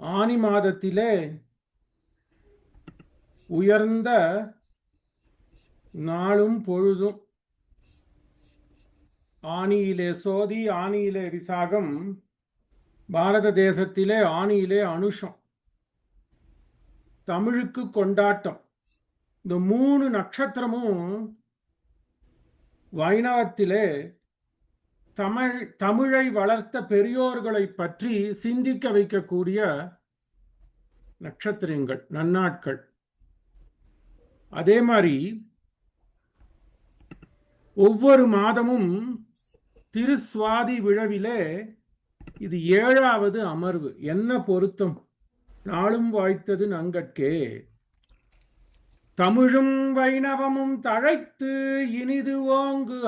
ஆனி மாதத்திலே உயர்ந்த நாளும் பொழுதும். ஆனியிலே சோதி, ஆனியிலே விசாகம். பாரத தேசத்திலே ஆனியிலே அனுஷம். தமிழுக்கு கொண்டாட்டம். இந்த 3 நட்சத்திரமும் வைணவத்திலே தமிழை வளர்த்த பெரியோர்களை பற்றி சிந்திக்க வைக்கக்கூடிய நட்சத்திரங்கள், நன்னாட்கள். அதே மாதிரி ஒவ்வொரு மாதமும் திருசுவாதி விழவிலே இது 7வது அமர்வு. என்ன பொருத்தம்! நாளும் வாய்த்தது நங்கட்கே. தமிழும் வைணவமும் தழைத்து இனிது ஓங்குக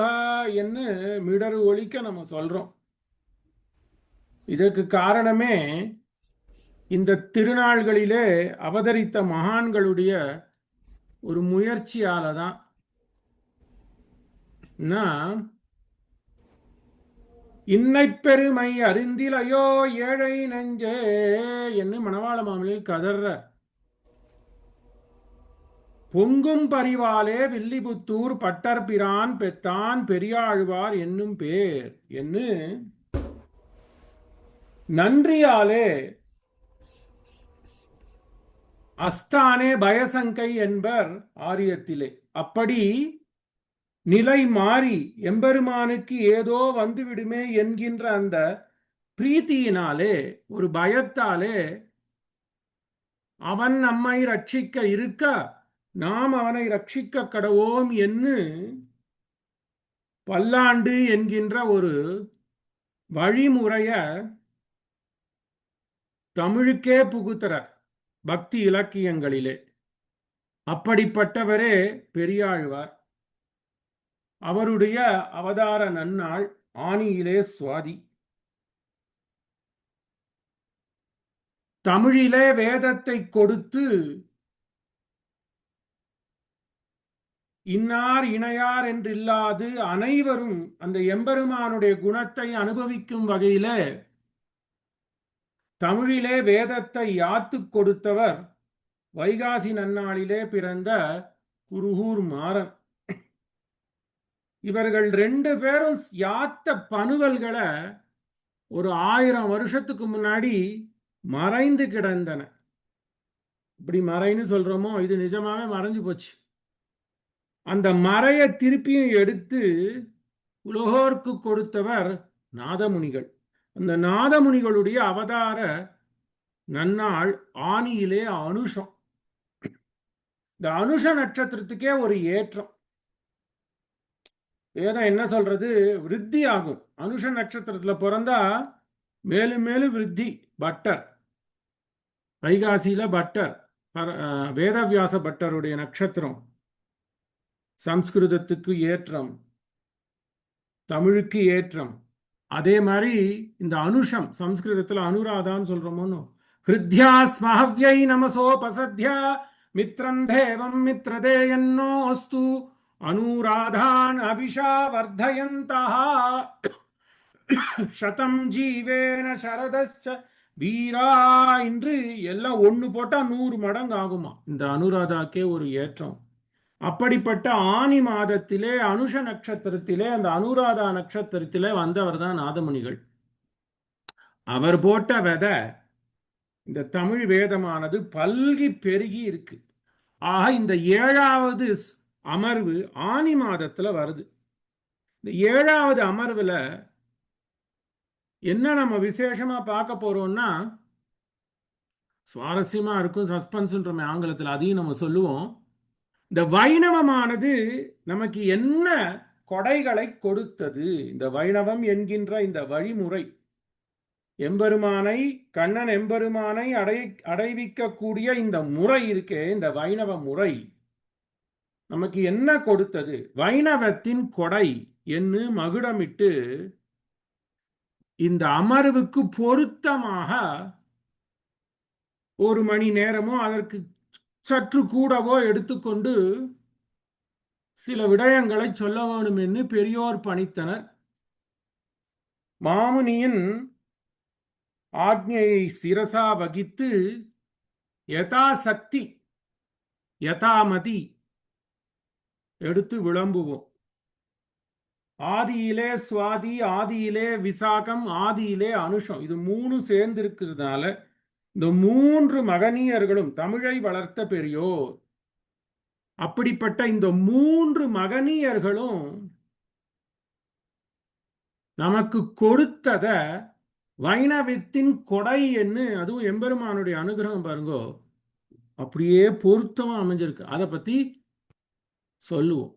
என்று மிடறு ஒலிக்க நம்ம சொல்றோம். இதற்கு காரணமே இந்த திருநாள்களிலே அவதரித்த மகான்களுடைய ஒரு முயற்சியால தான். இன்னை பெருமை அறிந்திலையோ ஏழை நெஞ்சே என்று மணவாள மாமனில் கதற. பொங்கும் பரிவாலே வில்லிபுத்தூர் பட்டர்பிரான் பெத்தான் பெரியாழ்வார் என்னும் பேர் என்று நன்றியாலே அஸ்தானே பயசங்கை என்பர் ஆரியத்திலே. அப்படி நிலை மாறி எம்பெருமானுக்கு ஏதோ வந்துவிடுமே என்கின்ற அந்த பிரீத்தியினாலே, ஒரு பயத்தாலே, அவன் நம்மை ரட்சிக்க இருக்க நாம் அவனை ரட்சிக்க கடவோம் என்று பல்லாண்டு என்கின்ற ஒரு வழிமுறைய தமிழுக்கே புகுத்தர் பக்தி இலக்கியங்களிலே. அப்படிப்பட்டவரே பெரியாழ்வார். அவருடைய அவதார நன்னாள் ஆனியிலே சுவாதி. தமிழிலே வேதத்தை கொடுத்து இன்னார் இணையார் என்றில்லாது அனைவரும் அந்த எம்பெருமானுடைய குணத்தை அனுபவிக்கும் வகையில தமிழிலே வேதத்தை யாத்து கொடுத்தவர் வைகாசி நன்னாளிலே பிறந்த குருகூர் மாறன். இவர்கள் 2 பேரும் யாத்த பனுவல்களை ஒரு 1000 வருஷத்துக்கு முன்னாடி மறைந்து கிடந்தன. இப்படி மறைன்னு சொல்றோமோ, இது நிஜமாவே மறைஞ்சு போச்சு. அந்த மறைய திருப்பியும் எடுத்து உலகோர்க்கு கொடுத்தவர் நாதமுனிகள். அந்த நாதமுனிகளுடைய அவதார நன்னாள் ஆனியிலே அனுஷம். இந்த அனுஷ நட்சத்திரத்துக்கே ஒரு ஏற்றம். வேதம் என்ன சொல்றது? விருத்தி ஆகும். அனுஷ நட்சத்திரத்துல பிறந்தா மேலும் மேலும் விருத்தி. பட்டர் வைகாசியில பட்டர், வேதவியாச பட்டருடைய நட்சத்திரம். சம்ஸ்கிருதத்துக்கு ஏற்றம், தமிழுக்கு ஏற்றம். அதே மாதிரி இந்த அனுஷம் சம்ஸ்கிருதத்துல அனுராதான்னு சொல்றோமோன்னு. ஹிருத்யா ஸ்மஹவ்யை நமசோபசத்யா மித்ரம் தேவம் மித்ரதே என்னோஸ்து அனுராதான் அபிஷா வர்தயந்தஹ சதம் ஜீவேன சரதஸ்ச வீரா என்று எல்லாம் ஒண்ணு போட்டா 100 மடங்கு ஆகுமா. இந்த அனுராதாக்கே ஒரு ஏற்றம். அப்படிப்பட்ட ஆனி மாதத்திலே அனுஷ நட்சத்திரத்திலே அந்த அனுராதா நட்சத்திரத்திலே வந்தவர் தான் நாதமுனிகள். அவர் போட்ட விதை இந்த தமிழ் வேதமானது பல்கி பெருகி இருக்கு. ஆக இந்த 7வது அமர்வு ஆனி மாதத்துல வருது. இந்த 7வது அமர்வுல என்ன நம்ம விசேஷமா பார்க்க போறோம்னா, சுவாரஸ்யமா இருக்கும். சஸ்பென்ஸ்ன்றோமே ஆங்கிலத்தில், அதையும் நம்ம சொல்லுவோம். இந்த வைணவமானது நமக்கு என்ன கொடைகளை கொடுத்தது? இந்த வைணவம் என்கின்ற இந்த வழிமுறை, எம்பெருமானை, கண்ணன் எம்பெருமானை அடைவிக்கக்கூடிய இந்த முறை இருக்கே, இந்த வைணவ முறை நமக்கு என்ன கொடுத்தது? வைணவத்தின் கொடை என்று மகுடமிட்டு இந்த அமர்வுக்கு பொருத்தமாக 1 மணி நேரமோ அதற்கு சற்று கூடவோ எடுத்துக்கொண்டு சில விடயங்களை சொல்ல வேண்டும் என்று பெரியோர் பணித்தனர். மாமுனியின் ஆக்ஞையை சிரசா வகித்து யதா சக்தி யதாமதி எடுத்து விளம்புவோம். ஆதியிலே சுவாதி, ஆதியிலே விசாகம், ஆதியிலே அனுஷம், இது மூணு சேர்ந்து இருக்கிறதுனால இந்த மூன்று மகனியர்களும் தமிழை வளர்த்த பெரியோர். அப்படிப்பட்ட இந்த மூன்று மகனியர்களும் நமக்கு கொடுத்தத வைணவத்தின் கொடை என்று, அதுவும் எம்பெருமானுடைய அனுகிரகம் பாருங்கோ அப்படியே பொருத்தமா அமைஞ்சிருக்கு. அதை பத்தி சொல்லுவோம்.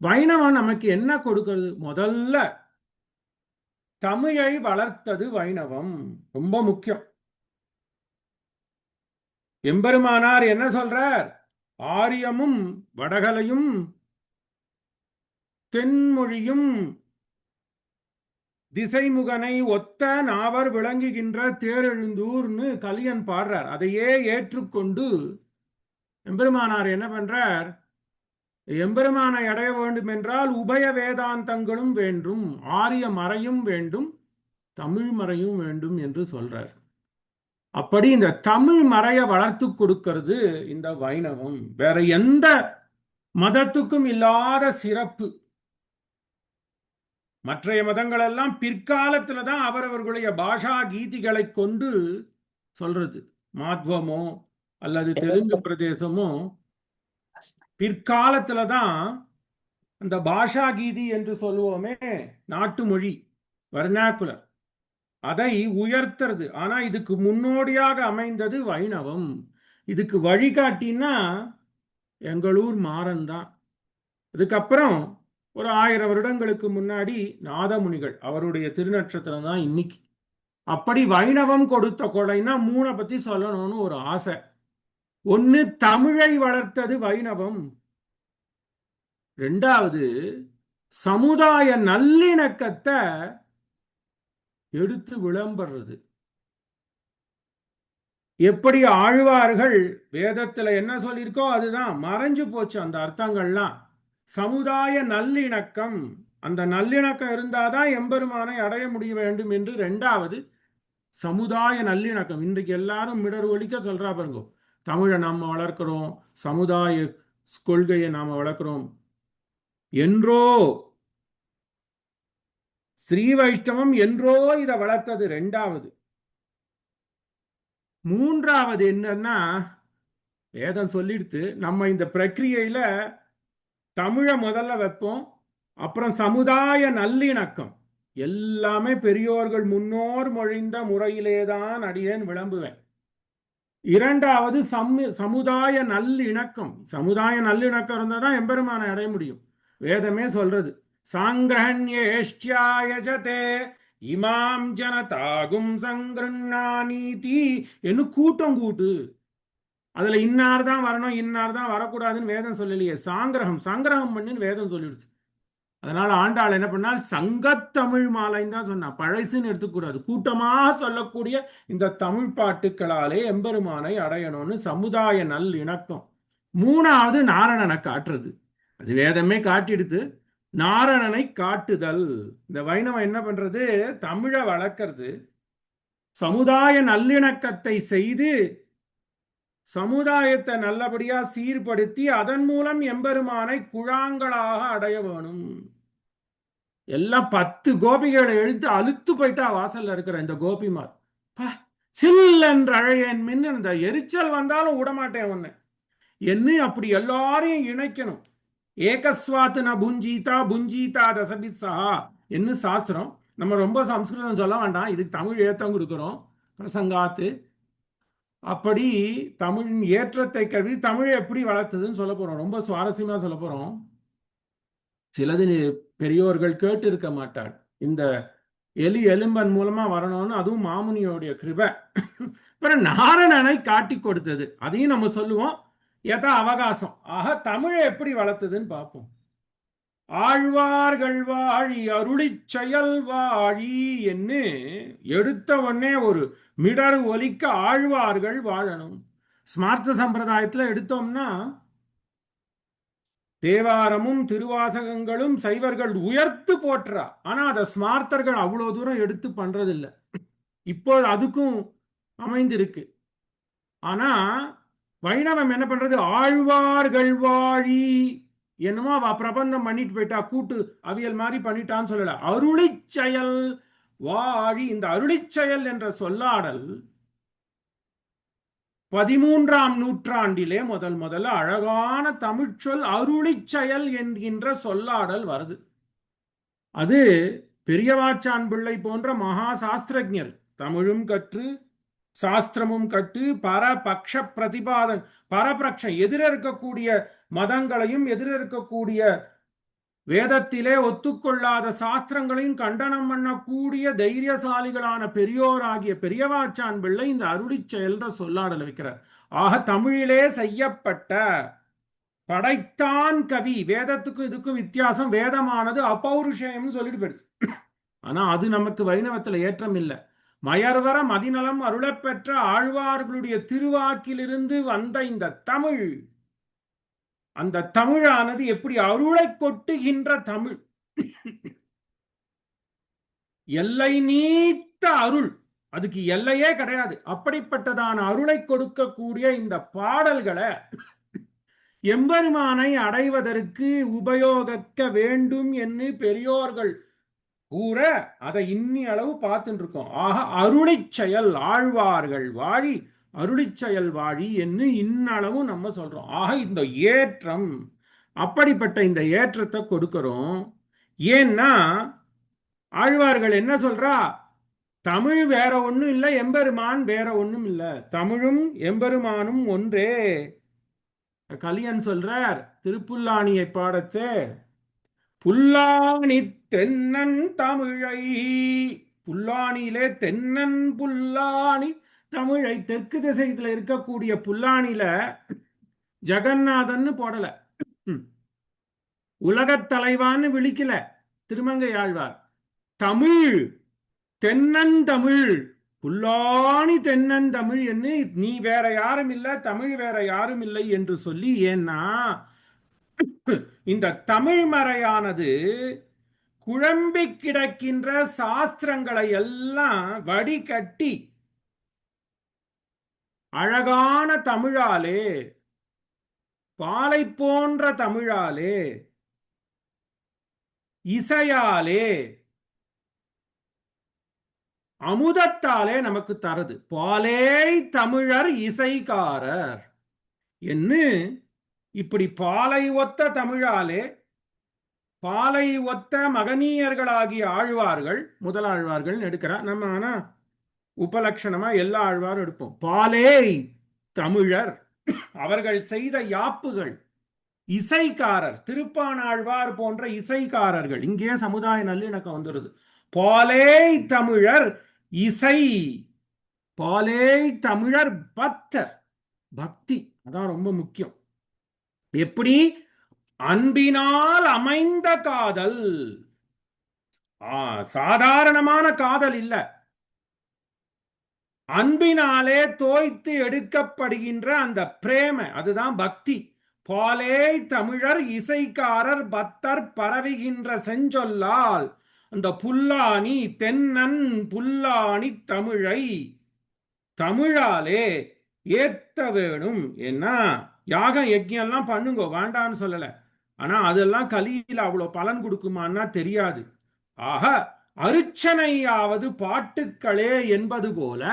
வைணவம் நமக்கு என்ன கொடுக்கிறது? முதல்ல தமிழை வளர்த்தது வைணவம், ரொம்ப முக்கியம். எம்பெருமானார் என்ன சொல்றார்? ஆரியமும் வடகலையும் தென்மொழியும் திசைமுகனை ஒத்த நாவர் விளங்குகின்ற தேரெழுந்தூர்னு கலியன் பாடுறார். அதையே ஏற்றுக்கொண்டு எம்பெருமானார் என்ன பண்றார்? எம்பெருமானை அடைய வேண்டும் என்றால் உபய வேதாந்தங்களும் வேண்டும், ஆரிய மறையும் வேண்டும், தமிழ் மறையும் வேண்டும் என்று சொல்றார். அப்படி இந்த தமிழ் மறைய வளர்த்து கொடுக்கிறது இந்த வைணவம். வேற எந்த மதத்துக்கும் இல்லாத சிறப்பு. மற்றைய மதங்கள் எல்லாம் பிற்காலத்துல தான் அவரவர்களுடைய பாஷா கீதிகளை கொண்டு சொல்றது. மாத்வமோ அல்லது தெலுங்கு பிரதேசமோ பிற்காலத்துல தான் அந்த பாஷா கீதி என்று சொல்லுவோமே, நாட்டு மொழி, வர்ணாக்குலர், அதை உயர்த்துறது. ஆனா இதுக்கு முன்னோடியாக அமைந்தது வைணவம். இதுக்கு வழிகாட்டினா எங்களூர் மாறன் தான். அதுக்கப்புறம் ஒரு 1000 வருடங்களுக்கு முன்னாடி நாதமுனிகள், அவருடைய திருநட்சத்திரம் தான் இன்னைக்கு. அப்படி வைணவம் கொடுத்த கொடைனா மூணை பத்தி சொல்லணும்னு ஒரு ஆசை. ஒன்னு, தமிழை வளர்த்தது வைணவம். ரெண்டாவது, சமுதாய நல்லிணக்கத்தை எடுத்து விளம்புறது. எப்படி ஆழ்வார்கள் வேதத்துல என்ன சொல்லியிருக்கோ அதுதான் மறைஞ்சு போச்சு அந்த அர்த்தங்கள்லாம். சமுதாய நல்லிணக்கம், அந்த நல்லிணக்கம் இருந்தாதான் எம்பெருமானை அடைய முடிய வேண்டும் என்று. ரெண்டாவது, சமுதாய நல்லிணக்கம். இன்றைக்கு எல்லாரும் மிடர் ஒலிக்க சொல்றா பாருங்க, தமிழை நாம வளர்க்கிறோம், சமுதாய கொள்கையை நாம வளர்க்கிறோம் என்றோ. ஸ்ரீ வைஷ்ணவம் என்றோ இதை வளர்த்தது. ரெண்டாவது. மூன்றாவது என்னன்னா, வேதம் சொல்லிடுத்து நம்ம இந்த பிரக்கிரியையில தமிழை முதல்ல வைப்போம், அப்புறம் சமுதாய நல்லிணக்கம். எல்லாமே பெரியோர்கள் முன்னோர் மொழிந்த முறையிலேதான் அடியேன் விளம்புவேன். இரண்டாவது சமுதாய நல்லிணக்கம். சமுதாய நல்லிணக்கம் இருந்தால் தான் எம்பெருமானை அடைய முடியும். வேதமே சொல்றது, சாங்கிரஹண்யேஷ்டியாயஜதே இமாம் ஜனதாகும் சங்கிருண்ணானீதி என்று கூட்டம் கூட்டு. அதுல இன்னார் தான் வரணும், இன்னார் தான் வரக்கூடாதுன்னு வேதம் சொல்லலையே. சங்கிரகம் பண்ணின்னு வேதம் சொல்லிடுச்சு. அதனால ஆண்டாள் என்ன பண்ணால் சங்கத்தமிழ் மாலைன்னு தான் சொன்னா, பழசுன்னு எடுத்துக்கூடாது. கூட்டமாக சொல்லக்கூடிய இந்த தமிழ் பாட்டுக்களாலே எம்பெருமானை அடையணும்னு சமுதாய நல் இணக்கம். மூணாவது, நாரணனை காட்டுறது. அது வேதமே காட்டிடுத்து, நாரணனை காட்டுதல். இந்த வைணவம் என்ன பண்றது? தமிழை வளர்க்கறது, சமுதாய நல்லிணக்கத்தை செய்து சமுதாயத்தை நல்லபடியா சீர்படுத்தி அதன் மூலம் எம்பெருமானை குழாங்களாக அடைய வேணும். எல்லாம் 10 கோபிகளை எழுத்து அழுத்து போயிட்டா வாசல்ல இருக்கிற இந்த கோபிமார். சில் என்ற அழையன் மின், இந்த எரிச்சல் வந்தாலும் விடமாட்டேன் ஒன்னு என்ன. அப்படி எல்லாரையும் இணைக்கணும். ஏகஸ்வாத்து ந புஞ்சீதா புஞ்சீதா தசபி சஹா என்ன சாஸ்திரம். நம்ம ரொம்ப சம்ஸ்கிருதம் சொல்ல வேண்டாம், இதுக்கு தமிழ் ஏத்தம் கொடுக்கிறோம், பிரசங்காத்து. அப்படி தமிழின் ஏற்றத்தை கருவி தமிழை எப்படி வளர்த்ததுன்னு சொல்ல போறோம். ரொம்ப சுவாரஸ்யமா சொல்ல போறோம். சிலது பெரியோர்கள் கேட்டு இருக்க மாட்டாள். இந்த எலி எலும்பன் மூலமா வரணும்னு, அதுவும் மாமுனியோடைய கிருபை. அப்புறம் நாரணனை காட்டி கொடுத்தது, அதையும் நம்ம சொல்லுவோம் எதா அவகாசம். ஆக தமிழை எப்படி வளர்த்ததுன்னு பார்ப்போம். ஆழ்வார்கள் வாழி அருளி செயல் வாழி என்று எடுத்த உடனே ஒரு மிடர் ஒலிக்க ஆழ்வார்கள் வாழணும். ஸ்மார்த்த சம்பிரதாயத்துல எடுத்தோம்னா தேவாரமும் திருவாசகங்களும் சைவர்கள் உயர்த்து போற்றா. ஆனா அதை ஸ்மார்த்தர்கள் அவ்வளவு தூரம் எடுத்து பண்றதில்லை. இப்போ அதுக்கும் அமைந்திருக்கு. ஆனா வைணவம் என்ன பண்றது, ஆழ்வார்கள் வாழி என்னமோ அவ பிரபந்தம் பண்ணிட்டு போயிட்டா, கூட்டு அவியல் மாதிரி பண்ணிட்டான்னு சொல்லல. அருளிச் செயல் வாழி, இந்த அருளிச் செயல் என்ற சொல்லாடல் 13ஆம் நூற்றாண்டிலே முதல்ல அழகான தமிழ்ச்சொல் அருளிச் செயல் என்கின்ற சொல்லாடல் வருது. அது பெரியவாச்சான் பிள்ளை போன்ற மகா சாஸ்திரஜர், தமிழும் கற்று சாஸ்திரமும் கற்று பரபக்ஷ பிரதிபாதன், பரபக்ஷம் எதிர இருக்கக்கூடிய மதங்களையும் எதிர இருக்கக்கூடிய வேதத்திலே ஒத்துக்கொள்ளாத சாஸ்திரங்களையும் கண்டனம் பண்ணக்கூடிய தைரியசாலிகளான பெரியோராகிய பெரியவாச்சான் பிள்ளை இந்த அருளிச் செயல்ற சொல்லாடல் வைக்கிறார். ஆக தமிழிலே செய்யப்பட்ட படைத்தான் கவி, வேதத்துக்கும் இதுக்கும் வித்தியாசம். வேதமானது அபௌருஷயம் சொல்லிட்டு போயிடுது. ஆனா அது நமக்கு வைணவத்துல ஏற்றம் இல்லை. மயர்வர மதிநலம் அருளப்பெற்ற ஆழ்வார்களுடைய திருவாக்கிலிருந்து வந்த இந்த தமிழ், அந்த தமிழானது எப்படி அருளை கொட்டுகின்ற தமிழ், எல்லை நீத்த அருள், அதுக்கு எல்லையே கிடையாது. அப்படிப்பட்டதான அருளை கொடுக்கக்கூடிய இந்த பாடல்களை எம்பெருமானை அடைவதற்கு உபயோகிக்க வேண்டும் என்று பெரியோர்கள் கூற அதை இன்னி அளவு பார்த்துட்டு இருக்கோம். ஆக அருளிச் செயல் ஆழ்வார்கள் வாழி, அருளிச் செயல் வாழி என்று இன்னளவு நம்ம சொல்றோம். ஆக இந்த ஏற்றம், அப்படிப்பட்ட இந்த ஏற்றத்தை கொடுக்கிறோம். ஏன்னா ஆழ்வார்கள் என்ன சொல்றா, தமிழ் வேற ஒண்ணும் இல்லை, எம்பெருமான் வேற ஒண்ணும் இல்லை, தமிழும் எம்பெருமானும் ஒன்றே. கலியன் சொல்றார் திருப்புல்லாணியை பாடச்சே, புல்லாணி தென்னன் தமிழை, புல்லாணியிலே தென்னன் புல்லாணி தமிழை, தெற்கு திசைத்துல இருக்கக்கூடிய புல்லாணில ஜெகநாதன் போடல, உலகத் தலைவான்னு விழிக்கல திருமங்கை ஆழ்வார். தமிழ் தென்னன் தமிழ், புல்லாணி தென்னன் தமிழ் என்று, நீ வேற யாரும் இல்லை, தமிழ் வேற யாரும் இல்லை என்று சொல்லி. ஏன்னா இந்த தமிழ் மறையானது குழம்பி கிடக்கின்ற சாஸ்திரங்களை எல்லாம் வடிகட்டி அழகான தமிழாலே, பாலை போன்ற தமிழாலே, இசையாலே, அமுதத்தாலே நமக்கு தரது. பாலே தமிழர் இசைக்காரர் என்று இப்படி பாலை ஒத்த தமிழாலே, பாலை ஒத்த மகனீயர்களாகிய ஆழ்வார்கள், முதலாழ்வார்கள் எடுக்கிறார். நம்ம ஆனா உபலட்சணமா எல்லா ஆழ்வாரும் எடுப்போம். பாலே தமிழர், அவர்கள் செய்த யாப்புகள் இசைக்காரர், திருப்பானாழ்வார் போன்ற இசைக்காரர்கள். இங்கே சமுதாய நல்லிணக்கம் வந்துடுது. பாலே தமிழர் இசை, பாலே தமிழர் பக்தர், பக்தி அதான் ரொம்ப முக்கியம். எப்படி அன்பினால் அமைந்த காதல், சாதாரணமான காதல் இல்ல, அன்பினாலே தோய்த்து எடுக்கப்படுகின்ற அந்த பிரேம, அதுதான் பக்தி. பாலே தமிழர் இசைக்காரர் பக்தர் பரவுகின்ற செஞ்சொல்லால், அந்த புல்லாணி தென்னன் புல்லாணி தமிழை தமிழாலே ஏத்த வேணும். என்ன யாகம் யஜ்யம் எல்லாம் பண்ணுங்க, வேண்டான்னு சொல்லல. ஆனா அதெல்லாம் கலியில அவ்வளவு பலன் கொடுக்குமான்னா தெரியாது. ஆக அருச்சனையாவது பாட்டுக்களே என்பது போல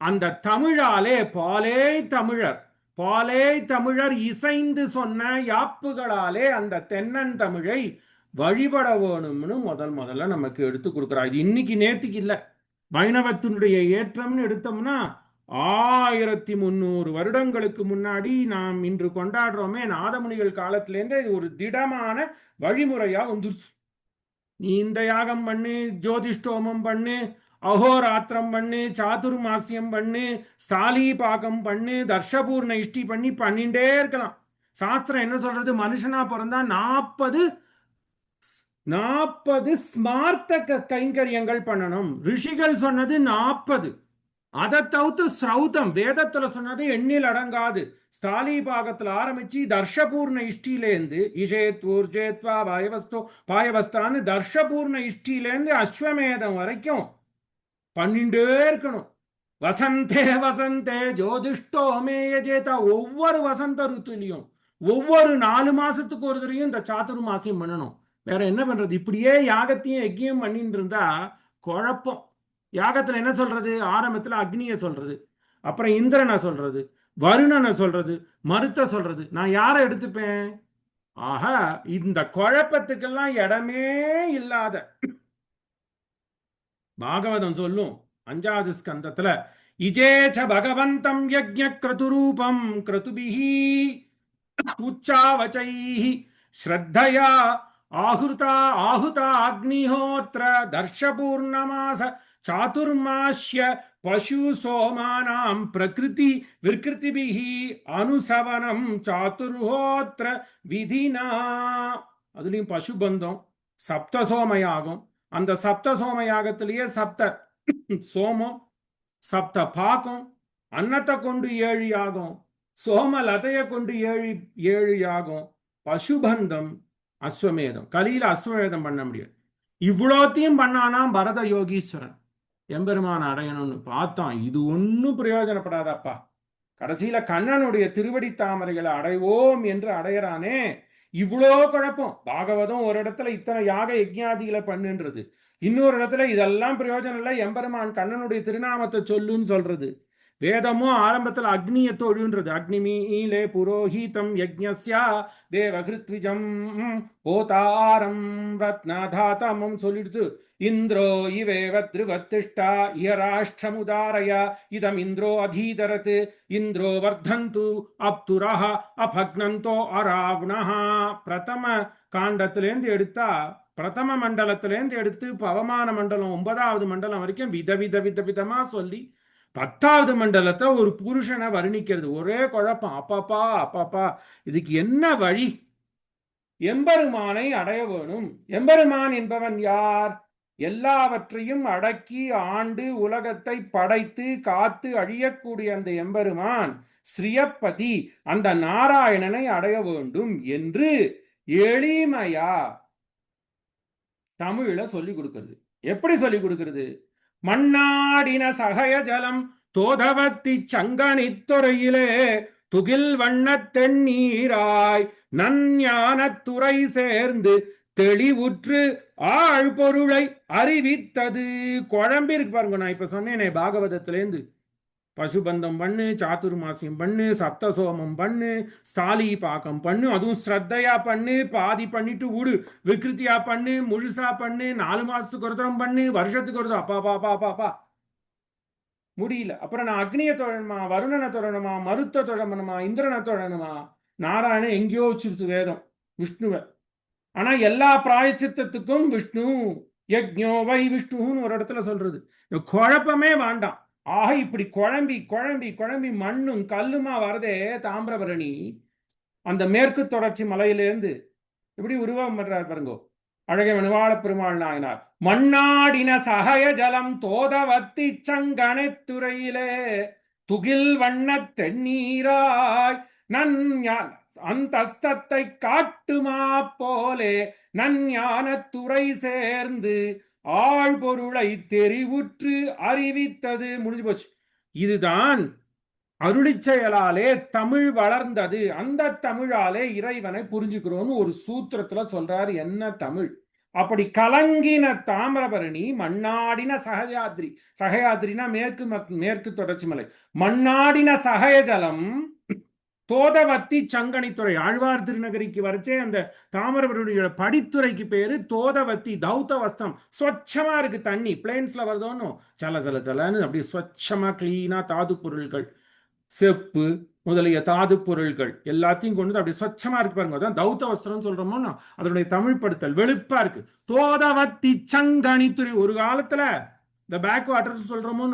அந்த தமிழாலே, பாலே தமிழர், பாலே தமிழர் இசைந்து சொன்ன யாப்புகளாலே அந்த தென்னன் தமிழை வழிபட வேணும்னு முதல்ல நமக்கு எடுத்து கொடுக்கிறார். இது இன்னைக்கு நேத்துக்கு இல்ல. வைணவத்தினுடைய ஏற்றம்னு எடுத்தோம்னா 1300 வருடங்களுக்கு முன்னாடி நாம் இன்று கொண்டாடுறோமே நாதமுனிகள் காலத்திலேருந்தே இது ஒரு திடமான வழிமுறையா வந்துருச்சு. நீ இந்த யாகம் பண்ணு, ஜோதிஷ்டோமம் பண்ணு, அகோராத்திரம் பண்ணு, சாதுர்மாசியம் பண்ணு, ஸ்தாலி பாகம் பண்ணு, தர்ஷபூர்ண இஷ்டி பண்ணி பண்ணிட்டே இருக்கலாம். சாஸ்திரம் என்ன சொல்றது, மனுஷனா பிறந்தா 40 ஸ்மார்த்த கைங்கரியங்கள் பண்ணணும். ரிஷிகள் சொன்னது 40. அதை தவிர்த்து ஸ்ரௌதம் வேதத்துல சொன்னது எண்ணில் அடங்காது. ஸ்தாலி பாகத்துல ஆரம்பிச்சு தர்ஷபூர்ண இஷ்டிலேருந்து இஷேத் ஊர்ஜேத்வா பாயவஸ்தோ பாயவஸ்தான்னு தர்ஷபூர்ண இஷ்டிலேருந்து அஸ்வமேதம் வரைக்கும் பண்ணிட்டே இருக்கணும். வசந்தே வசந்தே ஜோதிஷ்டோ மேயஜேதா. ஒவ்வொரு வசந்த ருத்துலையும் ஒவ்வொரு 4 மாசத்துக்கு ஒரு தடவையும் இந்த சாதுர்மாசியம் பண்ணணும். வேற என்ன பண்றது? இப்படியே யாகத்தையும் யஜ்யம் பண்ணிட்டு இருந்தா குழப்பம். யாகத்துல என்ன சொல்றது? ஆரம்பத்துல அக்னிய சொல்றது, அப்புறம் இந்திரனை சொல்றது, வருணனை சொல்றது, மருத்த சொல்றது. நான் யாரை எடுத்துப்பேன்? ஆக இந்த குழப்பத்துக்கெல்லாம் இடமே இல்லாத பாகவதம் சொல்லும் 5வது ஸ்கந்தத்துல, இஜேச்ச பகவந்தம் யஜ்ஞ கிரதுரூபம் கிரதுபிஹி உச்சாவச்சைः ஸ்ரத்தயா ஆஹுதா ஆஹுதா அக்னிஹோத்ர தர்ஷபூர்ணமாச சாதுர்மாஸ்ய பசு சோமானாம் பிரகிருதி விக்ருதிபிஹி அனுசவனம் சாதுர்ஹோத்ர விதினா. அதுலயும் பசுபந்தம் சப்தசோமயாகம். அந்த சப்தசோமயாகத்திலேயே சப்த சோமம், சப்த பாகம், அன்னத்தை கொண்டு 7 யாகம், சோமலதைய கொண்டு 7 யாகம், பசுபந்தம், அஸ்வமேதம். கலியில அஸ்வமேதம் பண்ண முடியாது. இவ்வளோத்தையும் பண்ணானா பரத யோகீஸ்வரன் எம்பெருமான அடையணும்னு பார்த்தான். இது ஒன்னும் பிரயோஜனப்படாதப்பா. கடைசியில கண்ணனுடைய திருவடி தாமரைகளை அடைவோம் என்று அடையறானே. இவ்வளோ குழப்பம். பாகவதம் ஒரு இடத்துல இத்தனை யாக யஜ்ஞாதிகளை பண்ணுன்றது, இன்னொரு இடத்துல இதெல்லாம் பிரயோஜனம் இல்லை, எம்பெருமான் கண்ணனுடைய திருநாமத்தை சொல்லுன்னு சொல்றது. வேதமும் ஆரம்பத்துல அக்னிய தொழுன்றது. அக்னிமீலே புரோஹிதம் யஜ்ஞஸ்யா தேவகிருத்விஜம் போதாரம் ரத்னதாதமம் சொல்லிடுத்து. இந்திரோ இவேவ திருவத்திஷ்டா இயராஷ்டமுதாரய இதம் இந்திரோ அதீதரத் இந்திரோ வர்தந்து அப்துரஹ அபக்னந்தோ அராவணஹ. பிரதம காண்டத்திலேருந்து எடுத்தா, பிரதம மண்டலத்திலேருந்து எடுத்து பவமான மண்டலம் 9வது மண்டலம் வரைக்கும் விதவிதமா சொல்லி 10வது மண்டலத்தை ஒரு புருஷனை வர்ணிக்கிறது. ஒரே குழப்பம். அப்பாப்பா அப்பாப்பா, இதுக்கு என்ன வழி? எம்பெருமானை அடைய வேணும். எம்பெருமான் என்பவன் யார்? எல்லாவற்றையும் அடக்கி ஆண்டு உலகத்தை படைத்து காத்து அழியக்கூடிய அந்த எம்பெருமான் ஸ்ரீயப்பதி, அந்த நாராயணனை அடைய வேண்டும் என்று எளிமையா தமிழ்ல சொல்லி கொடுக்கிறது. எப்படி சொல்லி கொடுக்கிறது? மண்ணாடின சகய ஜலம் தோதவத்தி சங்கணித்துறையிலே துகில் வண்ண தென்னீராய் நஞ்ஞானத்துறை சேர்ந்து தெளிவுற்று ஆழ்பொருளை அறிவித்தது. குழம்பிருக்கு பாருங்க. நான் இப்ப சொன்னேனே பாகவதத்திலேருந்து, பசுபந்தம் பண்ணு, சாதுர்மாசியம் பண்ணு, சப்தசோமம் பண்ணு, ஸ்தாலி பாக்கம் பண்ணு, அதுவும் ஸ்ரத்தையா பண்ணு, பாதி பண்ணிட்டு விடு, விக்ருத்தியா பண்ணு, முழுசா பண்ணு, 4 மாசத்துக்கு ஒரு தரம் பண்ணு, வருஷத்துக்கு ஒரு தரம். அப்பா பாப்பா பாப்பா முடியல. அப்புறம் நான் அக்னிய தொழணுமா, வருணனை தொழணுமா, மருத்த தொழணுமா, இந்திரனை தொழணுமா? நாராயணன் எங்கேயோ வச்சிருத்து வேதம் விஷ்ணுவை. ஆனா எல்லா பிராயச்சித்தத்துக்கும் விஷ்ணு யஜ்ஞோ வை விஷ்ணுன்னு ஒரு இடத்துல சொல்றது. குழப்பமே வேண்டாம். ஆக இப்படி குழம்பி குழம்பி குழம்பி மண்ணும் கல்லுமா வரதே தாமிரபரணி அந்த மேற்கு தொடர்ச்சி மலையிலேருந்து எப்படி உருவம் பண்றார் பாருங்கோ. அழகை மனுவாள பெருமாள் நாயனார் மண்ணாடின சகய ஜலம் தோதவத்தி சங்கணைத்துறையிலே துகில் வண்ண தென்னீராய் நன்ஞான அந்தஸ்தத்தை காட்டுமா போலே நன்ஞானத்துறை சேர்ந்து ஆழ்பொருளை தெரிவுற்று அறிவித்தது. முடிஞ்சு போச்சு. இதுதான் அருளி செயலாலே தமிழ் வளர்ந்தது. அந்த தமிழாலே இறைவனை புரிஞ்சுக்கிறோம்னு ஒரு சூத்திரத்துல சொல்றாரு. என்ன தமிழ்? அப்படி கலங்கின தாமிரபரணி மண்ணாடின சகயாத்ரி. சகயாத்ரினா மேற்கு தொடர்ச்சி மலை. மண்ணாடின சகயஜலம் தோதவத்தி சங்கணித்துறை. ஆழ்வார் திருநகரிக்கு வரைச்சே அந்த தாமிரபரணியோட படித்துறைக்கு பேரு தோதவத்தி. தௌத்தவஸ்தம். ஸ்வச்சமா இருக்கு தண்ணி. பிளேன்ஸ்ல வருதோன்னு சல சல சலன்னு அப்படி ஸ்வச்சமா கிளீனா தாது பொருள்கள், செப்பு முதலிய தாது பொருள்கள் எல்லாத்தையும் கொண்டு அப்படி ஸ்வச்சமா இருக்கு பாருங்க. அதான் தௌத்த வஸ்திரம் சொல்றோமோ, அதனுடைய தமிழ் படுத்தல் வெளுப்பா இருக்கு. தோதவத்தி சங்கணித்துறை. ஒரு காலத்துல இந்த பேக் வாட்டர் சொல்றோமோ,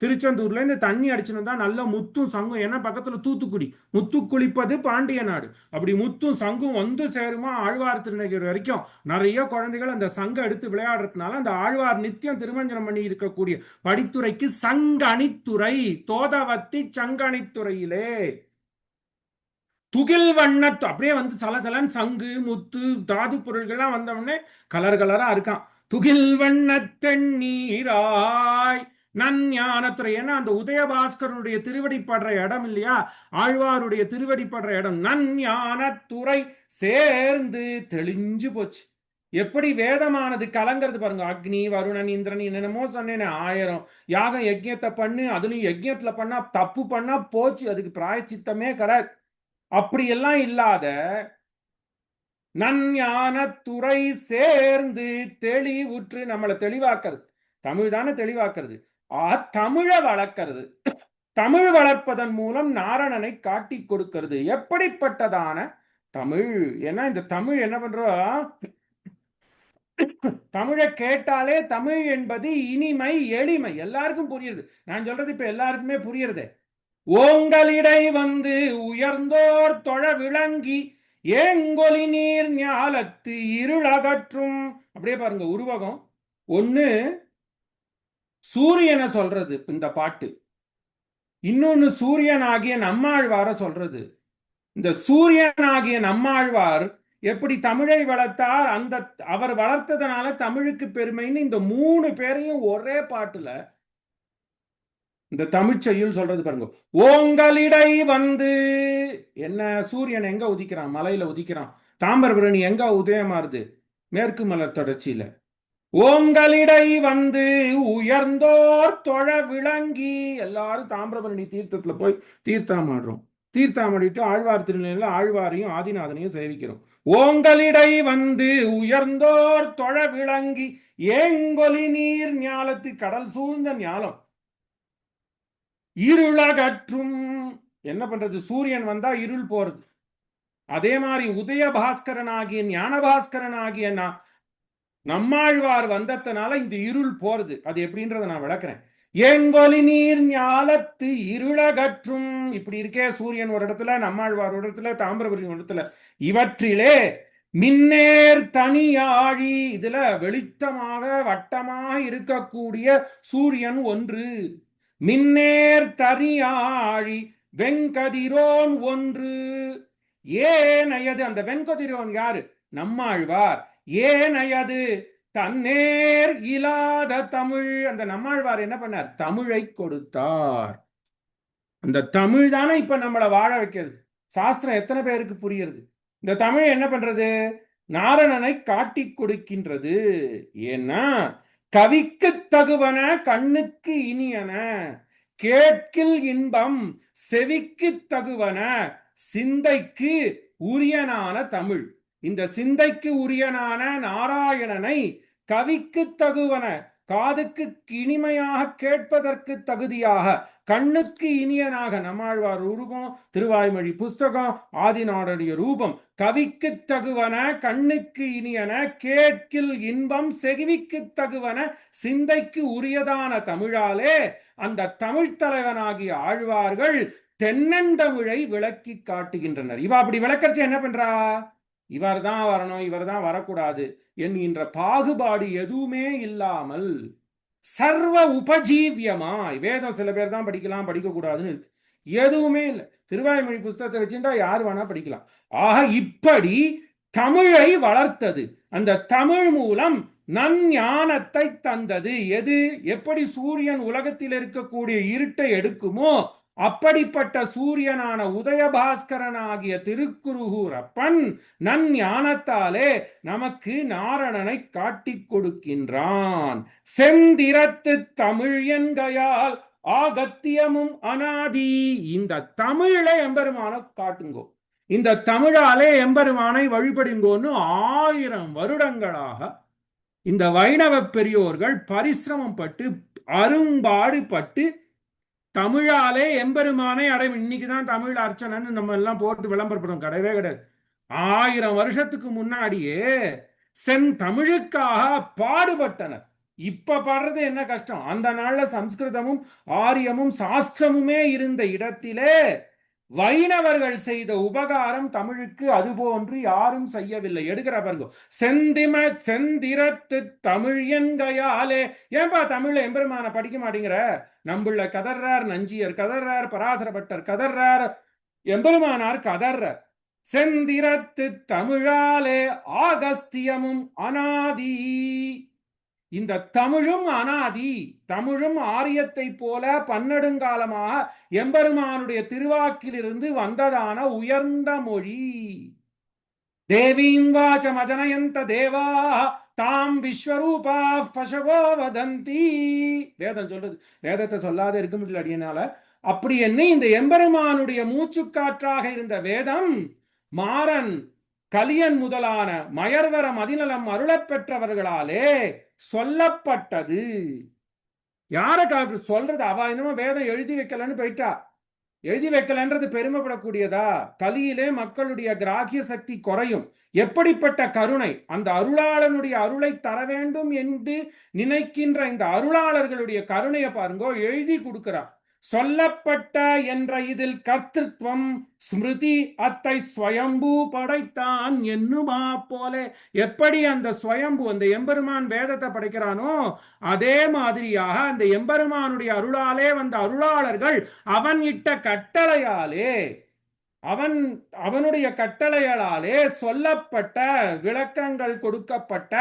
திருச்செந்தூர்ல இந்த தண்ணி அடிச்சுன்னு தான் நல்ல முத்தும் சங்கும். ஏன்னா பக்கத்துல தூத்துக்குடி, முத்து குளிப்பது பாண்டிய நாடு. அப்படி முத்தும் சங்கும் வந்து சேருமா ஆழ்வார் திருநகர் வரைக்கும். நிறைய குழந்தைகள் அந்த சங்கம் எடுத்து விளையாடுறதுனால அந்த ஆழ்வார் நித்தியம் திருமஞ்சனம் பண்ணி இருக்கக்கூடிய படித்துறைக்கு சங்கணித்துறை. தோதவத்தி சங்கணித்துறையிலே துகில் வண்ணத்து அப்படியே வந்து சலசலன் சங்கு முத்து தாது பொருள்கள்லாம் வந்தவொடனே கலர் கலரா இருக்கான். துகில் வண்ணத் தென்னீராய் நன்ஞானத்துறை. ஏன்னா அந்த உதயபாஸ்கரனுடைய திருவடி படுற இடம் இல்லையா, ஆழ்வாருடைய திருவடி படுற இடம். நன்ஞானத்துறை சேர்ந்து தெளிஞ்சு போச்சு. எப்படி வேதமானது கலங்கிறது பாருங்க. அக்னி வருணன் இந்திரன் என்னென்னமோ சொன்னேன்னு 1000 யாகம் யஜ்யத்தை பண்ணு, அதுலயும் யஜ்யத்துல பண்ணா தப்பு பண்ணா போச்சு, அதுக்கு பிராயச்சித்தமே கிடையாது. அப்படியெல்லாம் இல்லாத நன்ஞானத்துறை சேர்ந்து தெளிவுற்று நம்மளை தெளிவாக்குறது. தமிழ் தானே தெளிவாக்குறது. தமிழை வளர்க்கிறது. தமிழ் வளர்ப்பதன் மூலம் நாரணனை காட்டி கொடுக்கிறது. எப்படிப்பட்டதான தமிழ். ஏன்னா இந்த தமிழ் என்ன பண்றோம், தமிழை கேட்டாலே தமிழ் என்பது இனிமை எளிமை எல்லாருக்கும் புரியுது. நான் சொல்றது இப்ப எல்லாருக்குமே புரியுறது. ஓங்களிடை வந்து உயர்ந்தோர் தொழ விளங்கி ஏங்கொலி நீர் ஞாலத்து இருளகற்றும். அப்படியே பாருங்க, உருவகம் ஒண்ணு சூரியனை சொல்றது இந்த பாட்டு, இன்னொன்னு சூரியனாகிய நம்மாழ்வார சொல்றது. இந்த சூரியனாகிய நம்மாழ்வார் எப்படி தமிழை வளர்த்தார், அந்த அவர் வளர்த்ததுனால தமிழுக்கு பெருமைன்னு இந்த 3 பேரையும் ஒரே பாட்டுல இந்த தமிழ் செய்யுள் சொல்றது பாருங்க. ஓங்களிடை வந்து, என்ன சூரியன் எங்க உதிக்கிறான், மலையில உதிக்கிறான். தாமிரபரணி எங்க உதயமாறுது, மேற்கு மலர் தொடர்ச்சியில. ஓங்களிடை வந்து உயர்ந்தோர் தொழ விளங்கி, எல்லாரும் தாமிரபரணி தீர்த்தத்துல போய் தீர்த்தாமாடுறோம். தீர்த்தாமடிட்டு ஆழ்வார் திருநிலையில ஆழ்வாரையும் ஆதிநாதனையும் சேவிக்கிறோம். ஓங்களிடை வந்து உயர்ந்தோர் தொழ விளங்கி ஏங்கொலி நீர் ஞாலத்து, கடல் சூழ்ந்த ஞாலம் இருளகற்றும். என்ன பண்றது, சூரியன் வந்தா இருள் போறது. அதே மாதிரி உதயபாஸ்கரன் ஆகிய ஞானபாஸ்கரன் ஆகிய நம்மாழ்வார் வந்ததுனால இந்த இருள் போறது. அது எப்படின்றத நான் விளக்குறேன். ஏங்கொலி நீர் ஞாலத்து இருளகற்றும். இப்படி இருக்கே சூரியன் ஒரு இடத்துல, நம்மாழ்வார் ஒரு இடத்துல, தாமிரபரணி ஒரு இடத்துல. இவற்றிலே மின்னேர் தனியாழி, இதுல வெளித்தமாக வட்டமாக இருக்கக்கூடிய சூரியன் ஒன்று. மின்னேர் தனியாழி வெங்கதிரோன் ஒன்று. ஏனையது, அந்த வெண்கதிரோன் யாரு, நம்மாழ்வார். ஏனையது தன்னேர் இல்லாத தமிழ். அந்த நம்மாழ்வார் என்ன பண்ணார், தமிழை கொடுத்தார். அந்த தமிழ் தானே இப்ப நம்மளை வாழ வைக்கிறது. சாஸ்திரம் எத்தனை பேருக்கு புரியுறது. இந்த தமிழ் என்ன பண்றது, நாரணனை காட்டி கொடுக்கின்றது. ஏன்னா கவிக்கு தகுவன கண்ணுக்கு இனியன, கேட்கில் இன்பம் செவிக்கு தகுவன, சிந்தைக்கு உரியனான தமிழ். இந்த சிந்தைக்கு உரியனான நாராயணனை கவிக்கு தகுவன, காதுக்கு இனிமையாக கேட்பதற்கு தகுதியாக, கண்ணுக்கு இனியனாக நம்மாழ்வார் ரூபம், திருவாய்மொழி புஸ்தகம், ஆதிநாடனுடைய ரூபம். கவிக்கு தகுவன கண்ணுக்கு இனியன, கேட்கில் இன்பம் செவிக்கு தகுவன, சிந்தைக்கு உரியதான தமிழாலே அந்த தமிழ் தலைவனாகிய ஆழ்வார்கள் தென்னந்தமிழை விளக்கி காட்டுகின்றனர். இவ அப்படி விளக்கறச்சு என்ன பண்றா, இவர் தான் வரணும் இவர் தான் வரக்கூடாது என்கின்ற பாகுபாடு எதுவுமே இல்லாமல் சர்வ உபஜீவியமாய், வேதம் சில பேர் தான் படிக்கலாம் படிக்க கூடாதுன்னு இருக்கு, எதுவுமே இல்லை. திருவாய்மொழி புஸ்தகத்தை வச்சுட்டா யார் வேணா படிக்கலாம். ஆக இப்படி தமிழை வளர்த்தது, அந்த தமிழ் மூலம் நன்ஞானத்தை தந்தது. எது, எப்படி சூரியன் உலகத்தில் இருக்கக்கூடிய இருட்டை எடுக்குமோ அப்படிப்பட்ட சூரியனான உதயபாஸ்கரன் ஆகிய திருக்குருகூர் அப்பன் நன்ஞானத்தாலே நமக்கு நாரணனை காட்டி கொடுக்கின்றான். செந்திரத்து தமிழ் என்கையால் ஆகத்தியமும் அனாதி. இந்த தமிழை எம்பெருமான காட்டுங்கோ, இந்த தமிழாலே எம்பெருமானை வழிபடுங்கோன்னு 1000 வருடங்களாக இந்த வைணவ பெரியோர்கள் பரிசிரமம் பட்டு அரும்பாடுபட்டு தமிழாலே எம்பெருமானை அடைவு. இன்னைக்குதான் தமிழ் அர்ச்சனைன்னு நம்ம எல்லாம் போட்டு விளம்பரப்படுறோம், கிடையவே கிடையாது. 1000 வருஷத்துக்கு முன்னாடியே செந்தமிழுக்காக பாடுபட்டனர். இப்ப பாடுறது என்ன கஷ்டம். அந்த நாள்ல சம்ஸ்கிருதமும் ஆரியமும் சாஸ்திரமுமே இருந்த இடத்திலே வைணவர்கள் செய்த உபகாரம் தமிழுக்கு அதுபோன்று யாரும் செய்யவில்லை. எடுக்கிற பாருங்க, செந்திரத்து தமிழ் என்கையாலே. ஏன்பா தமிழ்ல எம்பெருமான படிக்க மாட்டேங்கிற, நம்புள்ள கதர்றார், நஞ்சியர் கதர்றார், பராசரப்பட்டர் கதர்றார், எம்பெருமானார் கதர்றார். செந்திரத்து தமிழாலே ஆகஸ்தியமும் அனாதி. இந்த தமிழும் அனாதி, தமிழும் ஆரியத்தை போல பன்னெடுங்காலமாக எம்பெருமானுடைய திருவாக்கிலிருந்து வந்ததான உயர்ந்த மொழி. தேவீம் வாச்சம் அஜனயந்த தேவா தாம் விஸ்வரூபா பசவோ வதந்தி. வேதம் சொல்றது, வேதத்தை சொல்லாத இருக்க முடியல அடியனால. அப்படி என்ன இந்த எம்பெருமானுடைய மூச்சுக்காற்றாக இருந்த வேதம் மாறன் கலியன் முதலான மயர்வர மதிநலம் அருளப் பெற்றவர்களாலே சொல்லப்பட்டது. யார சொல்றது? அவ என்னமோ வேதம் எழுதி வைக்கலன்னு போயிட்டா. எழுதி வைக்கலன்றது பெருமைப்படக்கூடியதா? கலியிலே மக்களுடைய கிராகிய சக்தி குறையும். எப்படிப்பட்ட கருணை! அந்த அருளாளனுடைய அருளை தர வேண்டும் என்று நினைக்கின்ற இந்த அருளாளர்களுடைய கருணையை பாருங்கோ, எழுதி கொடுக்கிறார். சொல்லப்பட்ட என்ற இதில் கர்த்திருவம் ஸ்மிருதி அத்தை ஸ்வயம்பு படைத்தான் என்னுமா போல. எப்படி அந்த ஸ்வயம்பு அந்த எம்பெருமான் வேதத்தை படைக்கிறானோ அதே மாதிரியாக அந்த எம்பெருமானுடைய அருளாலே வந்த அருளாளர்கள் அவன் இட்ட கட்டளையாலே, அவனுடைய கட்டளைகளாலே சொல்லப்பட்ட விளக்கங்கள் கொடுக்கப்பட்ட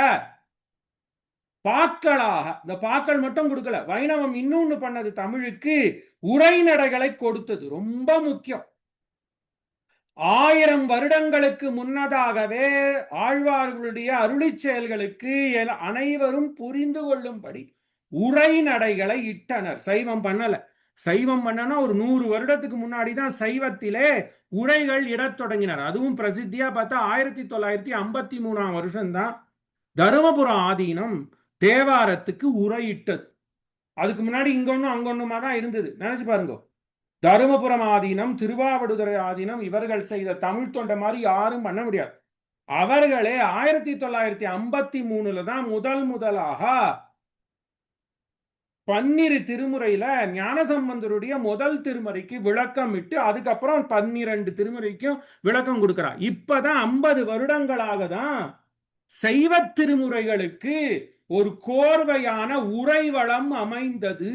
பாக்களாக. இந்த பாக்கள் மட்டும் கொடுக்கல, வைணவம் இன்னொன்னு பண்ணது, தமிழுக்கு உரைநடைகளை கொடுத்தது. ரொம்ப முக்கியம். 1000 வருடங்களுக்கு முன்னதாகவே ஆழ்வார்களுடைய அருளி செயல்களுக்கு அனைவரும் புரிந்து கொள்ளும்படி உரைநடைகளை இட்டனர். சைவம் பண்ணல. சைவம் பண்ணனா ஒரு 100 வருடத்துக்கு முன்னாடி தான் சைவத்திலே உரைகள் இடத் தொடங்கினார். அதுவும் பிரசித்தியா பார்த்தா 1953 வருஷம்தான் தருமபுரம் ஆதீனம் தேவாரத்துக்கு உரையிட்டது. அதுக்கு முன்னாடி இங்கொன்னும் அங்கொன்னுமா தான் இருந்தது. நினைச்சு பாருங்க. தருமபுரம் ஆதீனம், திருவாவடுதுறை ஆதீனம் இவர்கள் செய்த தமிழ் தொண்டை மாதிரி யாரும் பண்ண முடியாது. அவர்களே 1953 தான் முதலாக 12 திருமுறையில ஞானசம்பந்தருடைய முதல் திருமுறைக்கு விளக்கம் இட்டு அதுக்கப்புறம் 12 திருமுறைக்கும் விளக்கம் கொடுக்கிறார். இப்பதான் 50 வருடங்களாக தான் சைவ திருமுறைகளுக்கு ஒரு கோர்வையான உரைவளம் அமைந்தது.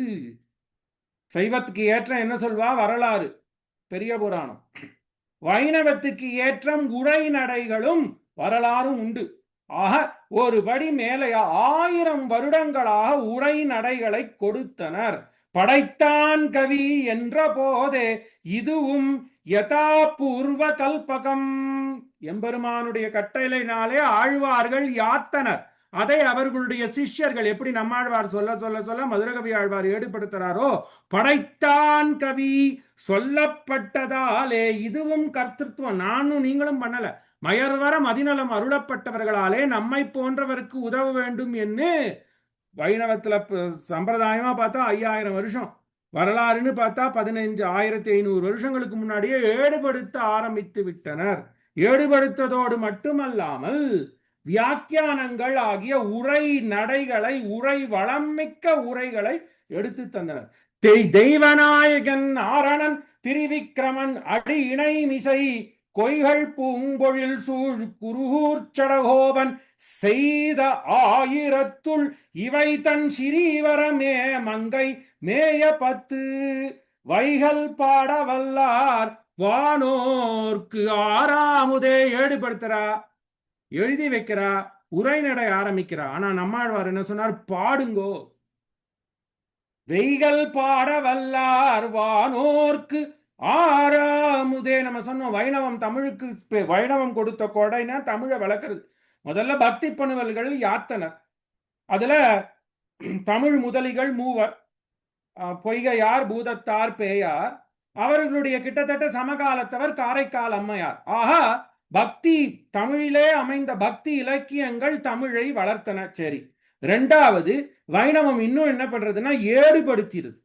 சைவத்துக்கு ஏற்ற என்ன சொல்வா? வரலாறு, பெரிய புராணம். வைணவத்துக்கு ஏற்றம் உரைநடைகளும் வரலாறும் உண்டு. ஆக ஒருபடி மேலே 1000 வருடங்களாக உரைநடைகளை கொடுத்தனர். படைத்தான் கவி என்ற போதே இதுவும் யதா பூர்வ கல்பகம். எம்பெருமானுடைய கட்டளையினாலே ஆழ்வார்கள் யாத்தனர். அதை அவர்களுடைய சிஷ்யர்கள் எப்படி நம்மாழ்வார் சொல்ல சொல்ல சொல்ல மதுரகவி ஆழ்வார் ஏடுபடுத்துறாரோ, படைத்தான் கவி சொல்லப்பட்டதாலே இதுவும் கர்த்திருவம். நானும் நீங்களும் பண்ணல, மயர்வர மதிநலம் அருளப்பட்டவர்களாலே நம்மை போன்றவருக்கு உதவ வேண்டும் என்று வைணவத்துல சம்பிரதாயமா பார்த்தா 5000 வருஷம், வரலாறுன்னு பார்த்தா 15,500 வருஷங்களுக்கு முன்னாடியே ஏடுபடுத்த ஆரம்பித்து விட்டனர். ஏடுபடுத்ததோடு மட்டுமல்லாமல் வியாக்கியானங்கள் ஆகிய உரை நடைகளை, உரை வளமிக்க உரைகளை எடுத்து தந்தனர். தெய்வநாயகன் ஆரணன் திருவிக்கிரமன் அடி இணை மிசை கொய்கள் பூங்கொழில் சூழ் குருகூர்ச்சடகோபன் செய்த 1000 இவை தன் சிறீவரமே மங்கை மேய 10 வைகள் பாடவல்லார் வானோர்க்கு ஆறாமுதே ஏடுபடுத்துறா, எழுதி வைக்கிறா, உரைநடை ஆரம்பிக்கிறா. ஆனா நம்மாழ்வார் என்ன சொன்னார்? பாடுங்கோ. வெய்கள் பாடவல்லார் வானோர்க்கு ஆறாமுதே. நம்ம சொன்னோம் வைணவம் தமிழுக்கு வைணவம் கொடுத்த கொடைனா தமிழை வளர்க்கிறது. முதல்ல பக்தி பணுவல்கள் யாத்தனர். அதுல தமிழ் முதலிகள் 3 பொய்கையார், பூதத்தார், பேயார். அவர்களுடைய கிட்டத்தட்ட சமகாலத்தவர் காரைக்கால் அம்மையார். ஆஹா, பக்தி தமிழிலே அமைந்த பக்தி இலக்கியங்கள் தமிழை வளர்த்தன. சரி, 2வது வைணவம் இன்னும் என்ன பண்றதுன்னா ஏடுபடுத்திடுது.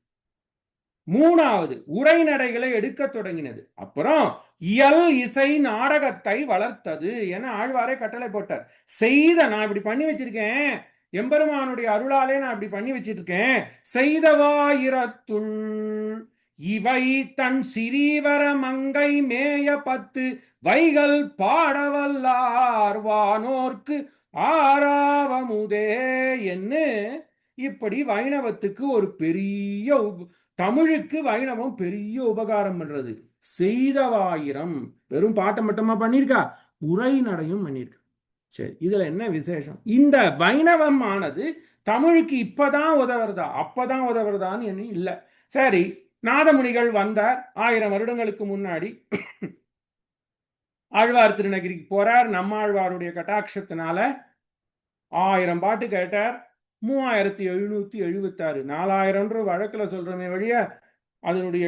3வது உரைநடைகளை எடுக்க தொடங்கினது. அப்புறம் இயல் இசை நாடகத்தை வளர்த்தது என ஆழ்வாரே கட்டளை போட்டார். செய்த, நான் இப்படி பண்ணி வச்சிருக்கேன், எம்பெருமானுடைய அருளாலே நான் இப்படி பண்ணி வச்சிட்டு இருக்கேன். செய்தவாயிரத்துள் இவை தன் சிறீவர மங்கை மேய 10 வைகள் பாடவல்லார் வானோர்க்கு ஆறாவமுதே என்று இப்படி வைணவத்துக்கு ஒரு பெரிய தமிழுக்கு வைணவம் பெரிய உபகாரம் பண்றது. செய்தவாயிரம் வெறும் பாட்டை மட்டுமா பண்ணிருக்கா, உரைநடையும் பண்ணிருக்கா. சரி, இதுல என்ன விசேஷம்? இந்த வைணவம் ஆனது தமிழுக்கு இப்பதான் உதவுறதா அப்பதான் உதவுறதான்னு என்ன இல்லை. சரி, நாதமுனிகள் வந்தார் 1000 வருடங்களுக்கு முன்னாடி. ஆழ்வார் திருநகிரிக்கு போறார். நம்மாழ்வாருடைய கட்டாட்சத்தினால 1000 பாட்டு கேட்டார். 3776, 4000 வழக்குல சொல்றமே வழிய அதனுடைய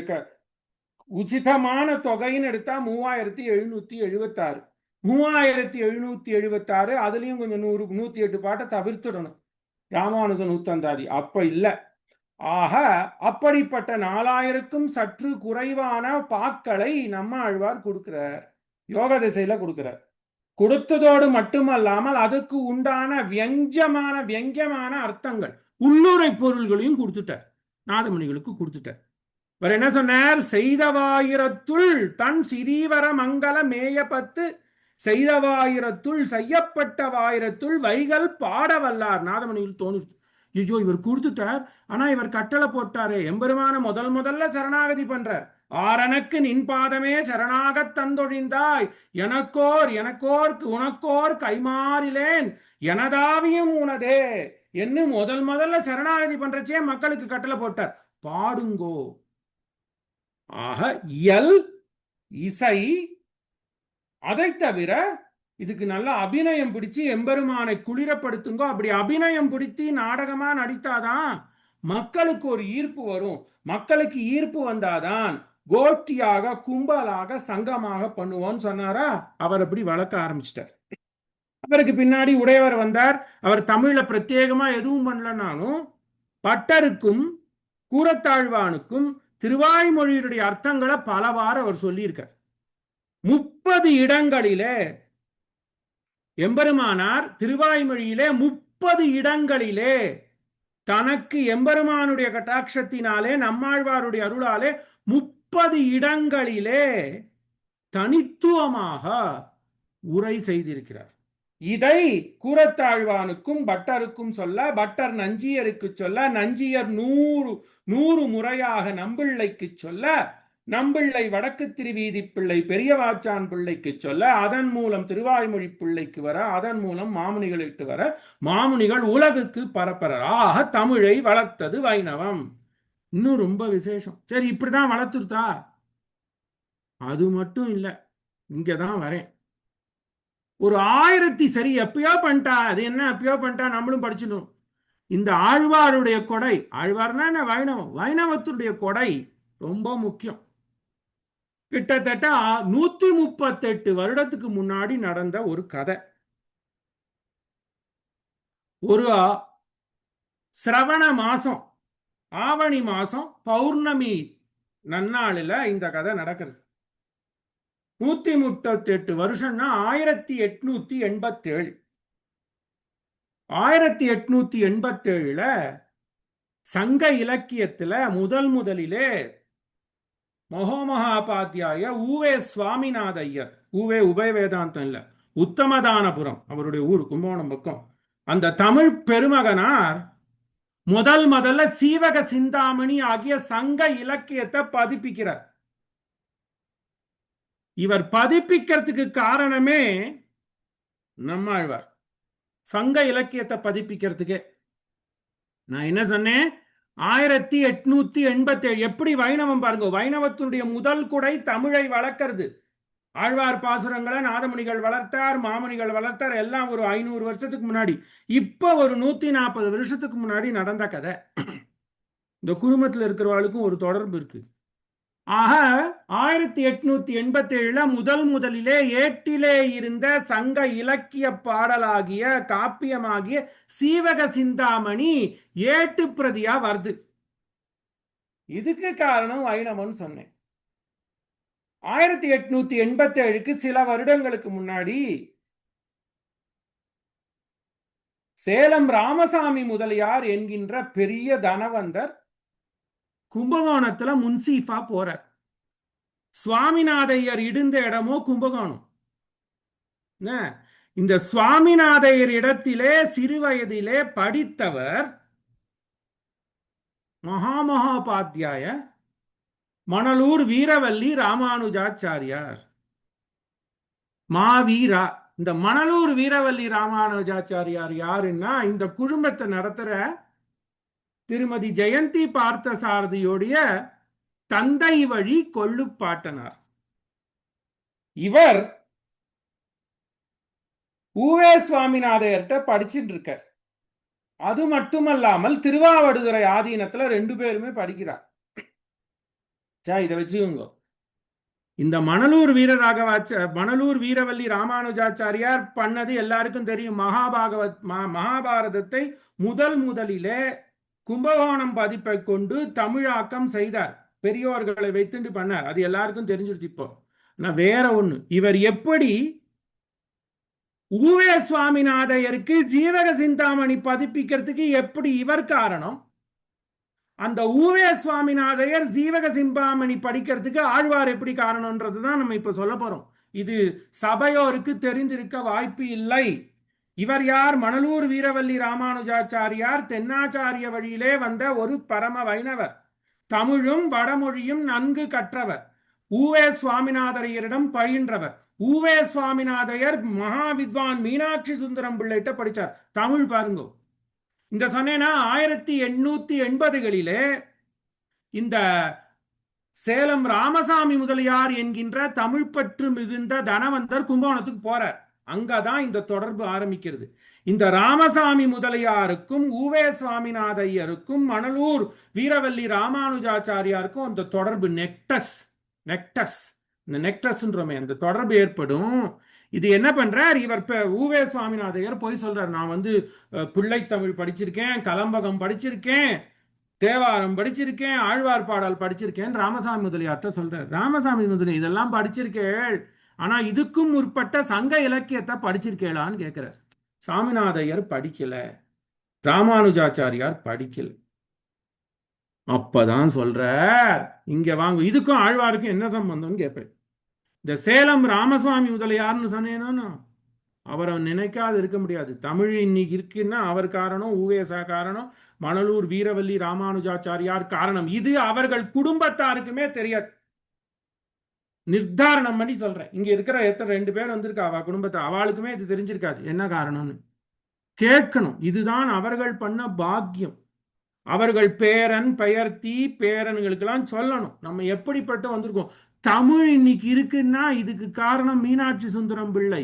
உச்சிதமான தொகைன்னு எடுத்தா 3776. 3776 அதுலயும் கொஞ்சம் 108 பாட்டை தவிர்த்துடணும். ராமானுஜன் உத்தந்தாதி அப்ப இல்ல. ஆக அப்படிப்பட்ட 4000க்கும் சற்று குறைவான பாக்களை நம்ம ஆழ்வார் கொடுக்கிறார், யோக திசையில கொடுக்கிறார். கொடுத்ததோடு மட்டுமல்லாமல் அதுக்கு உண்டான வியங்கியமான அர்த்தங்கள், உள்ளுரை பொருள்களையும் கொடுத்துட்டார், நாதமணிகளுக்கு கொடுத்துட்டார். அவர் என்ன சொன்னார்? செய்தவாயிரத்துள் தன் சிறீவர மங்கள மேய 10 செய்தவாயிரத்துள் செய்யப்பட்டவாயிரத்துள் வைகள் பாட வல்லார். நாதமணிகள் தோணுச்சு, ஐயோ இவர் கொடுத்துட்டார், ஆனா இவர் கட்டளை போட்டாரே, எம்பெருமான முதல்ல சரணாகதி பண்றார். ஆரனுக்கு நின் பாதமே சரணாகத் தந்தொழிந்தாய், எனக்கோர்க்கு உனக்கோர் கைமாறிலேன், எனதாவியும் உனதே என்று முதல்ல சரணாகதி பண்றச்சே மக்களுக்கு கட்டளை போட்டார், பாடுங்கோ. ஆக இயல் இசை, அதை தவிர இதுக்கு நல்ல அபிநயம் பிடிச்சு எம்பெருமானை குளிரப்படுத்துங்கோ. அப்படி அபிநயம் பிடித்து நாடகமா நடித்தாதான் மக்களுக்கு ஒரு ஈர்ப்பு வரும். மக்களுக்கு ஈர்ப்பு வந்தாதான் கோஷ்டியாக கும்பலாக சங்கமாக பண்ணுவோன்னு சொன்னாரா. அவர் அப்படி வளர்க்க ஆரம்பிச்சிட்டார். அவருக்கு பின்னாடி உடையவர் வந்தார். அவர் தமிழ்ல பிரத்யேகமா எதுவும் பண்ணலனாலும் பட்டருக்கும் கூரத்தாழ்வானுக்கும் திருவாய்மொழியுடைய அர்த்தங்களை பலவாறு அவர் சொல்லியிருக்கார். 30 இடங்களிலே எம்பெருமானார் திருவாய்மொழியிலே 30 இடங்களிலே தனக்கு எம்பெருமானுடைய கட்டாட்சத்தினாலே நம்மாழ்வாருடைய அருளாலே 30 இடங்களிலே தனித்துவமாக உரை செய்திருக்கிறார். இதை கூரத்தாழ்வானுக்கும் பட்டருக்கும் சொல்ல, பட்டர் நஞ்சியருக்கு சொல்ல, நஞ்சியர் 100 முறையாக நம்பிள்ளைக்கு சொல்ல, நம்பிள்ளை வடக்கு திருவீதி பிள்ளை பெரியவாச்சான் பிள்ளைக்கு சொல்ல, அதன் மூலம் திருவாய்மொழி பிள்ளைக்கு வர, அதன் மூலம் மாமுனிகளுக்கு வர, மாமுனிகள் உலகுக்கு பரப்பறார். ஆக தமிழை வளர்த்தது வைணவம். இன்னும் ரொம்ப விசேஷம். சரி, இப்படிதான் வளர்த்துருத்தா? அது மட்டும் இல்ல, இங்கதான் வரேன். ஒரு 1000 சரி எப்பயோ பண்ணிட்டா, அது என்ன எப்பயோ பண்ணிட்டா, நம்மளும் படிச்சிடணும். இந்த ஆழ்வாருடைய கொடை, ஆழ்வார்னா என்ன, வைணவம், வைணவத்துடைய கொடை ரொம்ப முக்கியம். கிட்டத்தட்ட 138 வருடத்துக்கு முன்னாடி நடந்த ஒரு கதை. ஒரு சிரவண மாசம், ஆவணி மாசம் பௌர்ணமி நன்னாளில் இந்த கதை நடக்கிறது. 138 வருஷம்னா 1887. 1887ல சங்க இலக்கியத்துல முதலிலே மகோமகாபாத்தியாய ஊவே சுவாமிநாத ஐயர், ஊவே உபய வேதாந்தம் இல்ல, உத்தமதானபுரம் அவருடைய ஊர், கும்பகோணம் பக்கம், அந்த தமிழ் பெருமகனார் முதல்ல சீவக சிந்தாமணி ஆகிய சங்க இலக்கியத்தை பதிப்பிக்கிறார். இவர் பதிப்பிக்கிறதுக்கு காரணமே நம்மாழ்வார். சங்க இலக்கியத்தை பதிப்பிக்கிறதுக்கே நான் என்ன சொன்னேன், 1887. எப்படி வைணவம் பாருங்க, வைணவத்தினுடைய முதல் குடை தமிழை வளர்க்கிறது. ஆழ்வார் பாசுரங்களை நாதமுனிகள் வளர்த்தார், மாமுனிகள் வளர்த்தார், எல்லாம் ஒரு 500 வருஷத்துக்கு முன்னாடி. இப்ப ஒரு 140 வருஷத்துக்கு முன்னாடி நடந்த கதை. இந்த குழுமத்தில் இருக்கிறவர்களுக்கும் ஒரு தொடர்பு இருக்கு. ஆக 1887 முதலிலே ஏட்டிலே இருந்த சங்க இலக்கிய பாடலாகிய காப்பியமாகிய சீவக சிந்தாமணி ஏட்டு பிரதியா வருது. இதுக்கு காரணம் வைணவம்னு சொன்னேன். 1887க்கு சில வருடங்களுக்கு முன்னாடி சேலம் ராமசாமி முதலியார் என்கின்ற பெரிய தனவந்தர் கும்பகோணத்துல முன்சீஃபா போறார். சுவாமிநாதையர் இடிந்த இடமோ கும்பகோணம். இந்த சுவாமிநாதையர் இடத்திலே சிறு வயதிலே படித்தவர் மகாமகோபாத்தியாய மணலூர் வீரவல்லி ராமானுஜாச்சாரியார், மாவீரா. இந்த மணலூர் வீரவல்லி ராமானுஜாச்சாரியார் யாருன்னா இந்த குழுமத்தை நடத்துற திருமதி ஜெயந்தி பார்த்தசாரதியுடைய தந்தை வழி கொள்ளுப்பாட்டனார். இவர் ஊவே சுவாமிநாதையர்கிட்ட படிச்சுட்டு இருக்கார். அது மட்டுமல்லாமல் திருவாவடுதுறை ஆதீனத்துல 2 பேருமே படிக்கிறார். இதை வச்சுக்கோங்க. இந்த மணலூர் வீரவல்லி ராமானுஜாச்சாரியார் பண்ணது எல்லாருக்கும் தெரியும். மகாபாரதத்தை முதலிலே கும்பகோணம் பதிப்பை கொண்டு தமிழாக்கம் செய்தார். பெரியோர்களை வைத்துட்டு பண்ணார். அது எல்லாருக்கும் தெரிஞ்சிருச்சு. இப்போ வேற ஒண்ணு, இவர் எப்படி ஊவே சுவாமிநாதையருக்கு ஜீவக சிந்தாமணி பதிப்பிக்கிறதுக்கு எப்படி இவர் காரணம், அந்த ஊவே சுவாமிநாதையர் ஜீவக சிந்தாமணி படிக்கிறதுக்கு ஆழ்வார் எப்படி காரணம்ன்றதுதான் நம்ம இப்ப சொல்ல போறோம். இது சபையோருக்கு தெரிந்திருக்க வாய்ப்பு இல்லை. இவர் யார்? மணலூர் வீரவல்லி ராமானுஜாச்சாரியார் தென்னாச்சாரிய வழியிலே வந்த ஒரு பரம வைணவர். தமிழும் வடமொழியும் நன்கு கற்றவர். ஊவே சுவாமிநாதையரிடம் பயின்றவர். ஊவே சுவாமிநாதையர் மகா வித்வான் மீனாட்சி சுந்தரம் பிள்ளைகிட்ட படிச்சார். தமிழ் பாருங்க. இந்த சொன்னேன்னா 1880களிலே இந்த சேலம் ராமசாமி முதலியார் என்கின்ற தமிழ் பற்று மிகுந்த தனவந்தர் கும்பகோணத்துக்கு போறார். அங்கதான் இந்த தொடர்பு ஆரம்பிக்கிறது. இந்த ராமசாமி முதலியாருக்கும் ஊவே சுவாமிநாதையருக்கும் மணலூர் வீரவல்லி ராமானுஜாச்சாரியாருக்கும் அந்த தொடர்பு நெக்டஸ் இந்த நெக்டஸ்ன்றோமே அந்த தொடர்பு ஏற்படும். இது என்ன பண்றார் இவர்? ஊவே சுவாமிநாதையர் போய் சொல்றார், நான் பிள்ளைத்தமிழ் படிச்சிருக்கேன், கலம்பகம் படிச்சிருக்கேன், தேவாரம் படிச்சிருக்கேன், ஆழ்வார் பாடல் படிச்சிருக்கேன் ராமசாமி முதலியார்ட்ட சொல்றார். ராமசாமி முதலியார் இதெல்லாம் படிச்சிருக்கேள், ஆனா இதுக்கும் முற்பட்ட சங்க இலக்கியத்தை படிச்சிருக்கேளான்னு கேட்கிறார். சாமிநாதையர் படிக்கல, ராமானுஜாச்சாரியார் படிக்கல. அப்பதான் சொல்ற, இங்க வாங்க, இதுக்கும் ஆழ்வாருக்கும் என்ன சம்பந்தம்னு கேட்பேன். இந்த சேலம் ராமசுவாமி முதலியார்னு சொன்னேன்னா அவரை நினைக்காது இருக்க முடியாது. தமிழ் இன்னைக்கு இருக்குன்னா அவர் காரணம், ஊவேசா காரணம், மணலூர் வீரவல்லி ராமானுஜாச்சாரியார் காரணம். இது அவர்கள் குடும்பத்தாருக்குமே தெரியாது. நிர்தாரணம் பண்ணி சொல்றேன். இங்க இருக்கிற 2 பேர் வந்திருக்கா அவ குடும்பத்தை, அவளுக்குமே இது தெரிஞ்சிருக்காது என்ன காரணம்னு. கேட்கணும். இதுதான் அவர்கள் பண்ண பாக்கியம். அவர்கள் பேரன் பெயர்த்தி பேரன்களுக்கெல்லாம் சொல்லணும் நம்ம எப்படிப்பட்ட வந்திருக்கோம். தமிழ் இன்னைக்கு இருக்குன்னா இதுக்கு காரணம் மீனாட்சி சுந்தரம் பிள்ளை,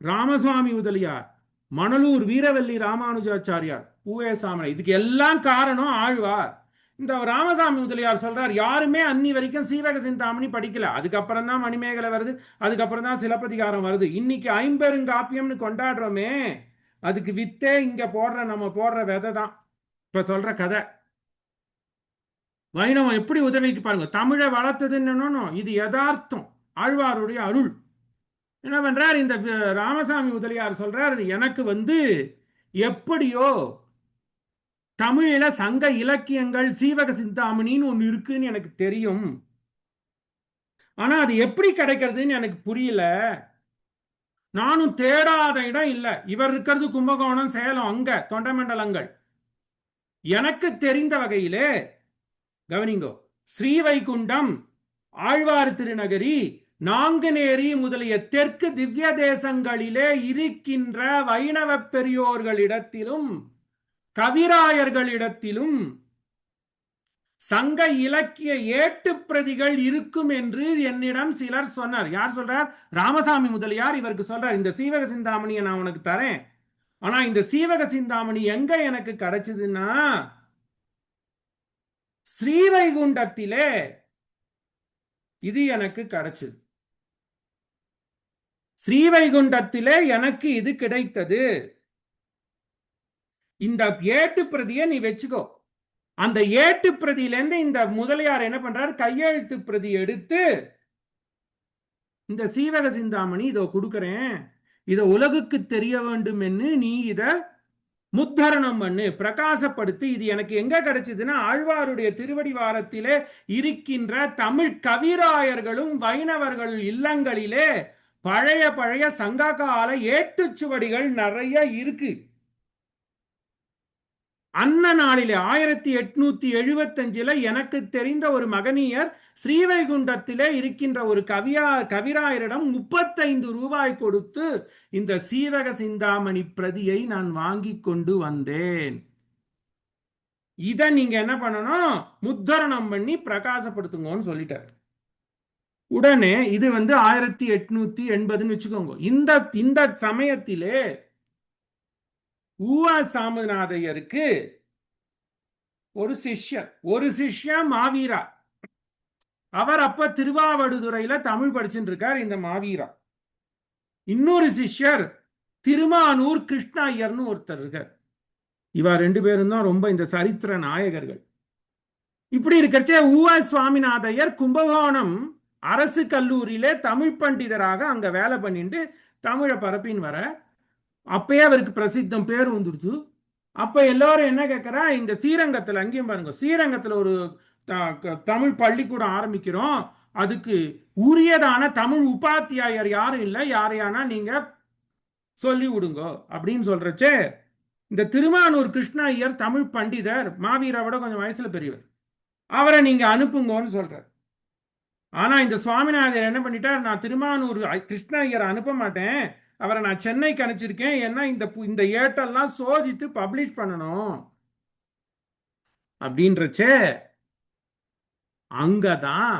ராமசுவாமி முதலியார், மணலூர் வீரவல்லி ராமானுஜாச்சாரியார், ஊவே சாமனை. இதுக்கு எல்லாம் காரணம் ஆழ்வார். இந்த ராமசாமி முதலியார் சொல்றார், யாருமே அன்னி வரைக்கும் சீவக சிந்தாமணி படிக்கல. அதுக்கப்புறம் தான் மணிமேகலை வருது, அதுக்கப்புறம் தான் சிலப்பதிகாரம் வருது. இன்னைக்கு 50 காப்பியம்னு கொண்டாடுறோமே, அதுக்கு வித்தே இங்க நம்ம போடுற விதை தான் இப்ப சொல்ற கதை. வைணவம் எப்படி உதவிக்கு பாருங்க. தமிழை வளர்த்ததுன்னு இது யதார்த்தம், ஆழ்வாருடைய அருள். என்ன பண்றார் இந்த ராமசாமி முதலியார் சொல்றார், எனக்கு எப்படியோ தமிழில சங்க இலக்கியங்கள் சீவக சிந்தாமணின்னு ஒண்ணு இருக்குன்னு எனக்கு தெரியும், ஆனா அது எப்படி கிடைக்கிறதுன்னு எனக்கு புரியல. நானும் தேடாத இடம் இல்லை. இவர் இருக்கிறது கும்பகோணம், சேலம், அங்க தொண்டமண்டலங்கள். எனக்கு தெரிந்த வகையிலே கவனிங்கோ, ஸ்ரீவைகுண்டம், ஆழ்வார் திருநகரி, நாங்குநேரி முதலிய தெற்கு திவ்ய தேசங்களிலே இருக்கின்ற வைணவ பெரியோர்களிடத்திலும் கவிராயர்களிடத்திலும் சங்க இலக்கிய ஏட்டு பிரதிகள் இருக்கும் என்று என்னிடம் சிலர் சொன்னார். யார் சொல்றார்? ராமசாமி முதலியார் இவருக்கு சொல்றார், இந்த சீவக சிந்தாமணியை நான் உனக்கு தரேன், ஆனா இந்த சீவக சிந்தாமணி எங்க எனக்கு கிடைச்சதுன்னா ஸ்ரீவைகுண்டத்திலே இது எனக்கு கிடைச்சது. ஸ்ரீவைகுண்டத்திலே எனக்கு இது கிடைத்தது. இந்த ஏட்டு பிரதியை நீ வச்சுக்கோ. அந்த ஏட்டு பிரதியிலிருந்து இந்த முதலியார் என்ன பண்றார், கையெழுத்து பிரதி எடுத்து இந்த சீவக சிந்தாமணி இதோ கொடுக்கிறேன், இத உலகுக்கு தெரிய வேண்டும் என்று நீ இத முத்தரணம் பண்ணு, பிரகாசப்படுத்தி. இது எனக்கு எங்க கிடைச்சதுன்னா ஆழ்வாருடைய திருவடிவாரத்திலே இருக்கின்ற தமிழ் கவிராயர்களும் வைணவர்கள் இல்லங்களிலே பழைய பழைய சங்ககால ஏட்டுச்சுவடிகள் நிறைய இருக்கு. அந்த நாளிலே 1875 எனக்கு தெரிந்த ஒரு மகனியர் ஸ்ரீவைகுண்டத்திலே இருக்கின்ற ஒரு கவிராயரிடம் 35 ரூபாய் கொடுத்து இந்த சீவக சிந்தாமணி பிரதியை நான் வாங்கி கொண்டு வந்தேன். இதை நீங்க என்ன பண்ணணும், முத்தரணம் பண்ணி பிரகாசப்படுத்துங்கன்னு சொல்லிட்டார். உடனே இது 1880 வச்சுக்கோங்க. இந்த சமயத்திலே ஊவா சாமிநாதையருக்கு ஒரு சிஷ்யன் மாவீரா. அவர் அப்ப திருவாவடுதுறையில தமிழ் படிச்சுட்டு இருக்கார் இந்த மாவீரா. இன்னொரு சிஷ்யர் திருமானூர் கிருஷ்ண ஐயர்னு ஒருத்தர் இருக்கார். இவா 2 பேரும் தான் ரொம்ப இந்த சரித்திர நாயகர்கள். இப்படி இருக்கச்சே ஊவா சுவாமிநாதையர் கும்பகோணம் அரசு கல்லூரியிலே தமிழ் பண்டிதராக அங்க வேலை பண்ணிட்டு தமிழை பரப்பின்னு வர, அப்பயே அவருக்கு பிரசித்தம் பேர் வந்துடுச்சு. அப்ப எல்லாரும் என்ன கேட்கறா, இங்க ஸ்ரீரங்கத்துல, அங்கேயும் பாருங்க, ஸ்ரீரங்கத்துல ஒரு தமிழ் பள்ளிக்கூடம் ஆரம்பிக்கிறோம், அதுக்கு உரியதான தமிழ் உபாத்தியாயர் யாரும் இல்லை, யாரையானா நீங்க சொல்லி விடுங்க அப்படின்னு சொல்றச்சே, இந்த திருமானூர் கிருஷ்ண ஐயர் தமிழ் பண்டிதர், மாவீராவோட கொஞ்சம் வயசுல பெரியவர், அவரை நீங்க அனுப்புங்கன்னு சொல்றார். ஆனா இந்த சுவாமிநாதர் என்ன பண்ணிட்டார், நான் திருமானூர் கிருஷ்ண ஐயரை அனுப்ப மாட்டேன், அவரை நான் சென்னைக்கு அனுப்பிச்சிருக்கேன், ஏன்னா இந்த ஏட்டெல்லாம் சோதித்து பப்ளிஷ் பண்ணணும் அப்படின்றச்சே அங்கதான்.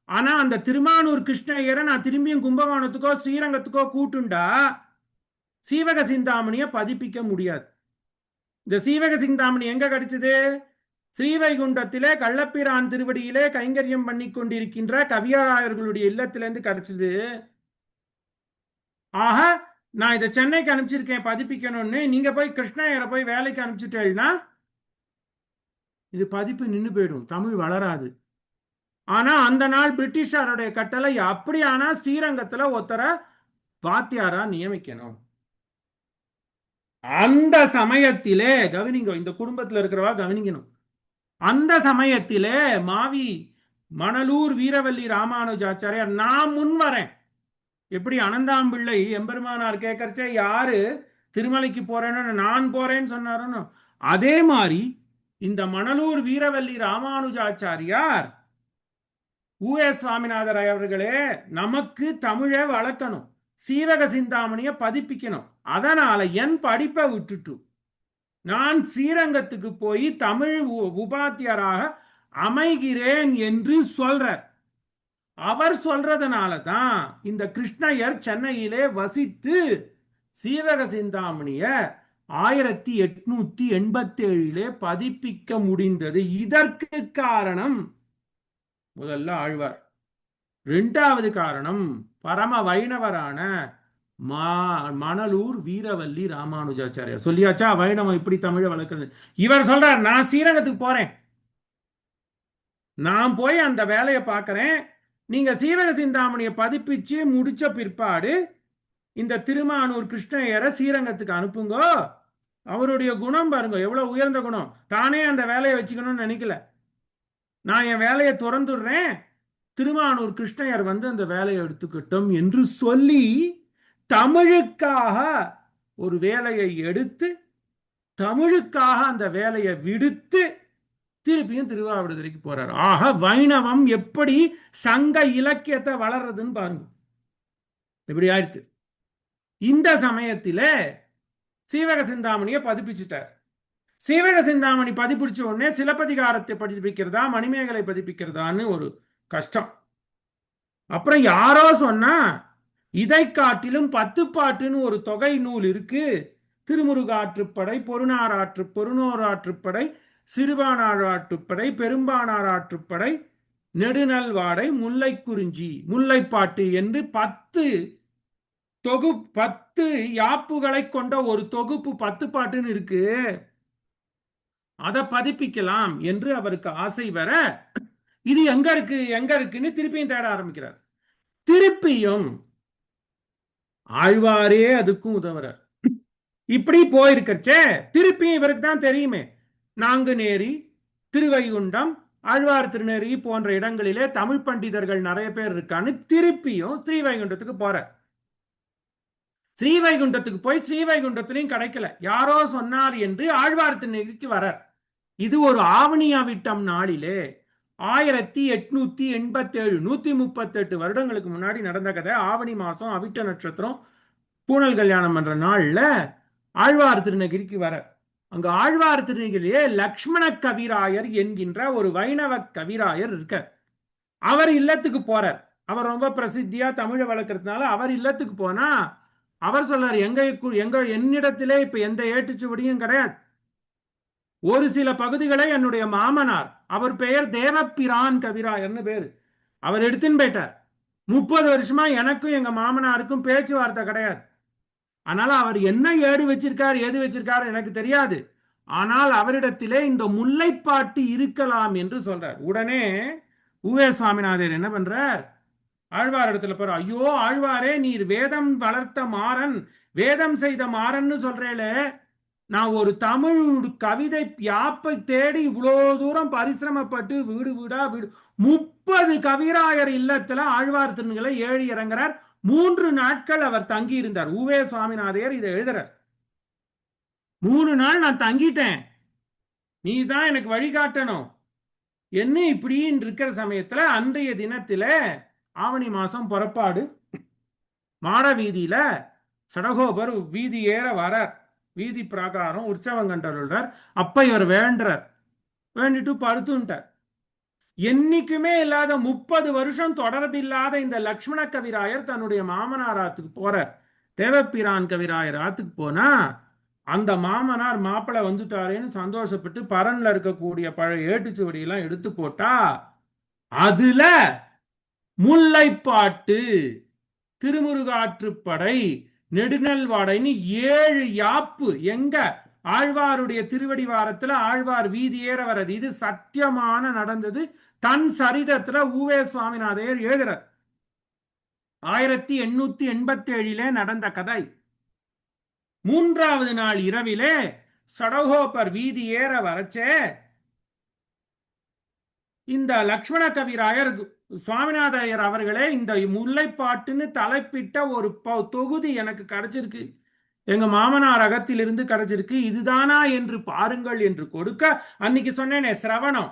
ஆனா அந்த திருமானூர் கிருஷ்ணய்யரை நான் திரும்பியும் கும்பகோணத்துக்கோ ஸ்ரீரங்கத்துக்கோ கூட்டுண்டா சீவக சிந்தாமணியை பதிப்பிக்க முடியாது. இந்த சீவக சிந்தாமணி எங்க கிடைச்சது? ஸ்ரீவைகுண்டத்திலே கள்ளப்பிரான் திருவடியிலே கைங்கரியம் பண்ணி கொண்டிருக்கின்ற கவியராயர்களுடைய இல்லத்திலிருந்து கிடைச்சது. ஆக நான் இதை சென்னைக்கு அனுப்பிச்சிருக்கேன் பதிப்பிக்கணும்னு, நீங்க போய் கிருஷ்ணய்யரை போய் வேலைக்கு அனுப்பிச்சிட்டேன்னா இது பதிப்பு நின்று போயிடும், தமிழ் வளராது. ஆனா அந்த நாள் பிரிட்டிஷாருடைய கட்டளை அப்படியானா ஸ்ரீரங்கத்துல ஒருத்தரை வாத்தியாரா நியமிக்கணும். அந்த சமயத்திலே கவனிங்க, இந்த குடும்பத்தில் இருக்கிறவா கவனிக்கணும், அந்த சமயத்திலே மணலூர் வீரவல்லி ராமானுஜாச்சாரியார் நான் முன் வரேன். எப்படி அனந்தாம்பிள்ளை எம்பெருமானார் கேட்கறச்சே யாரு திருமலைக்கு போறேன்னு நான் போறேன்னு சொன்னாருன்னு, அதே மாதிரி இந்த மணலூர் வீரவல்லி ராமானுஜாச்சாரியார் ஊ.ஏ. சுவாமிநாதர் அவர்களே நமக்கு தமிழை வளர்க்கணும், சீவக சிந்தாமணியை பதிப்பிக்கணும், அதனால என் படிப்பை விட்டுட்டு நான் ஸ்ரீரங்கத்துக்கு போய் தமிழ் உபாத்தியராக அமைகிறேன் என்று சொல்றார். அவர் சொல்றதுனால தான் இந்த கிருஷ்ணய்யர் சென்னையிலே வசித்து சீவக சிந்தாமணிய 1887 பதிப்பிக்க முடிந்தது. இதற்கு காரணம் முதல்ல ஆழ்வார், 2வது காரணம் பரம வைணவரான மணலூர் வீரவல்லி ராமானுஜாச்சாரியார். சொல்லியாச்சா வைணவம் இப்படி தமிழை வளர்க்கிறது. இவர் சொல்றார் நான் ஸ்ரீரங்கத்துக்கு போறேன், நான் போய் அந்த வேலையை பார்க்கிறேன், நீங்க சீவக சிந்தாமணியை பதிப்பிச்சு முடிச்ச பிற்பாடு இந்த திருமானூர் கிருஷ்ணய்யரை ஸ்ரீரங்கத்துக்கு அனுப்புங்க. அவருடைய குணம் பாருங்க எவ்வளவு உயர்ந்த குணம், தானே அந்த வேலையை வச்சுக்கணும்னு நினைக்கல, நான் என் வேலையை துறந்துடுறேன், திருமானூர் கிருஷ்ணய்யர் அந்த வேலையை எடுத்துக்கிட்டோம் என்று சொல்லி தமிழுக்காக ஒரு வேலையை எடுத்து தமிழுக்காக அந்த வேலையை விடுத்து திருப்பியும் திருவாவடுதுறைக்கு போறார். ஆக வைணவம் எப்படி சங்க இலக்கியத்தை வளர்றதுன்னு பாருங்க, இப்படி ஆயிடுத்து. இந்த சமயத்தில சீவக சிந்தாமணியை பதிப்பிச்சுட்டார். சீவக சிந்தாமணி பதிப்பிடிச்ச உடனே சிலப்பதிகாரத்தை பதிப்பிக்கிறதா மணிமேகலை பதிப்பிக்கிறதான்னு ஒரு கஷ்டம். அப்புறம் யாரோ சொன்னா இதை காட்டிலும் 10 பாட்டுன்னு ஒரு தொகை நூல் இருக்கு, திருமுருகாற்றுப்படை, பொருணோராற்றுப்படை, சிறுபானாற்றுப்படை, பெரும்பானாற்றுப்படை, நெடுநல்வாடை, முல்லைக்குறிஞ்சி, முல்லைப்பாட்டு என்று 10 யாப்புகளை கொண்ட ஒரு தொகுப்பு 10 பாட்டுன்னு இருக்கு, அதை பதிப்பிக்கலாம் என்று அவருக்கு ஆசை வர இது எங்க இருக்குன்னு திருப்பியும் தேட ஆரம்பிக்கிறார். திருப்பியும் ஆழ்வாரே அதுக்கும் உதவுறார். இப்படி போயிருக்கச்சே திருப்பியும் இவருக்கு தான் தெரியுமே, நாங்குநேரி, திருவைகுண்டம், ஆழ்வார் திருநேரி போன்ற இடங்களிலே தமிழ் பண்டிதர்கள் நிறைய பேர் இருக்கான்னு திருப்பியும் ஸ்ரீவைகுண்டத்துக்கு போற. ஸ்ரீவைகுண்டத்துக்கு போய் ஸ்ரீவைகுண்டத்திலையும் கிடைக்கல. யாரோ சொன்னார் என்று ஆழ்வார் திருநெறிக்கு வரார். இது ஒரு ஆவணி அவிட்டம் நாளிலே 1887, 138 வருடங்களுக்கு முன்னாடி நடந்த கதை. ஆவணி மாசம் அவிட்ட நட்சத்திரம் பூனல் கல்யாணம் பண்ற நாள்ல ஆழ்வார் திருநகிரிக்கு வர. அங்க ஆழ்வார் திருநகிரியே லக்ஷ்மண கவிராயர் என்கின்ற ஒரு வைணவ கவிராயர் இருக்க. அவர் இல்லத்துக்கு போறார். அவர் ரொம்ப பிரசித்தியா தமிழை வளர்க்கறதுனால அவர் இல்லத்துக்கு போனா அவர் சொல்றார், எங்க என்னிடத்திலே இப்ப எந்த ஏட்டுச்சுவடியும் கிடையாது. ஒரு சில பகுதிகளை என்னுடைய மாமனார், அவர் பெயர் தேவப்பிரான் கவிராயர்னு பேரு, அவர் எடுத்துன்னு போயிட்டார். 30 வருஷமா எனக்கும் எங்க மாமனாருக்கும் பேச்சுவார்த்தை கிடையாது. அதனால அவர் என்ன ஏடு வச்சிருக்கார் ஏது வச்சிருக்கார் எனக்கு தெரியாது. ஆனால் அவரிடத்திலே இந்த முல்லைப்பாட்டு இருக்கலாம் என்று சொல்றார். உடனே உவே சுவாமிநாதர் என்ன பண்றார், ஆழ்வார் இடத்துல போற. ஐயோ ஆழ்வாரே, நீர் வேதம் வளர்த்த மாறன், வேதம் செய்த மாறன்னு சொல்றேளே, நான் ஒரு தமிழ் கவிதை யாப்பை தேடி இவ்வளோ தூரம் பரிசிரமப்பட்டு வீடு வீடா வீடு 30 கவிராயர் இல்லத்துல ஆழ்வார் திருநங்களை ஏழி இறங்குறார். 3 நாட்கள் அவர் தங்கி இருந்தார். உவே சுவாமிநாதையர் இதை எழுதுறார். 3 நாள் நான் தங்கிட்டேன், நீ தான் எனக்கு வழிகாட்டணும் என்ன இப்படின்னு இருக்கிற சமயத்துல அன்றைய தினத்தில ஆவணி மாசம் புறப்பாடு, மாட வீதியில சடகோபர் வீதி ஏற வரார். வீதி பிரகாரம் உற்சவம் கண்டருள்றார். அப்ப இவர் வேண்டார், வேண்டிட்டு படுத்துட்டார். என்னைக்குமே இல்லாத 30 வருஷம் தொடர்பில்லாத இந்த லக்ஷ்மண கவிராயர் தன்னுடைய மாமனார் ஆத்துக்கு போறார். தேவப்பிரான் கவிராயர் ஆத்துக்கு போனா அந்த மாமனார் மாப்பிள்ளை வந்துட்டாரேன்னு சந்தோஷப்பட்டு பரன்ல இருக்கக்கூடிய பழைய ஏட்டுச்சுவடியெல்லாம் எடுத்து போட்டா அதுல முல்லைப்பாட்டு, திருமுருகாற்றுப்படை, நெடுநல்வாடைன்னு 7 யாப்பு எங்க ஆழ்வாருடைய திருவடி வாரத்துல ஆழ்வார் வீதி ஏற வர்றது. இது சத்தியமான நடந்தது. தன் சரிதத்துல உவே சுவாமிநாதையர் எழுதுறார். 1887 நடந்த கதை. 3வது நாள் இரவிலே சடகோபர் வீதி ஏற வரச்சே இந்த லக்ஷ்மண கவிராயர் சுவாமிநாதையர் அவர்களே, இந்த முல்லைப்பாட்டுன்னு தலைப்பிட்ட ஒரு தொகுதி எனக்கு கிடைச்சிருக்கு, எங்க மாமனார் அகத்திலிருந்து கிடைச்சிருக்கு, இதுதானா என்று பாருங்கள் என்று கொடுக்க, அன்னைக்கு சொன்னேனே சிரவணம்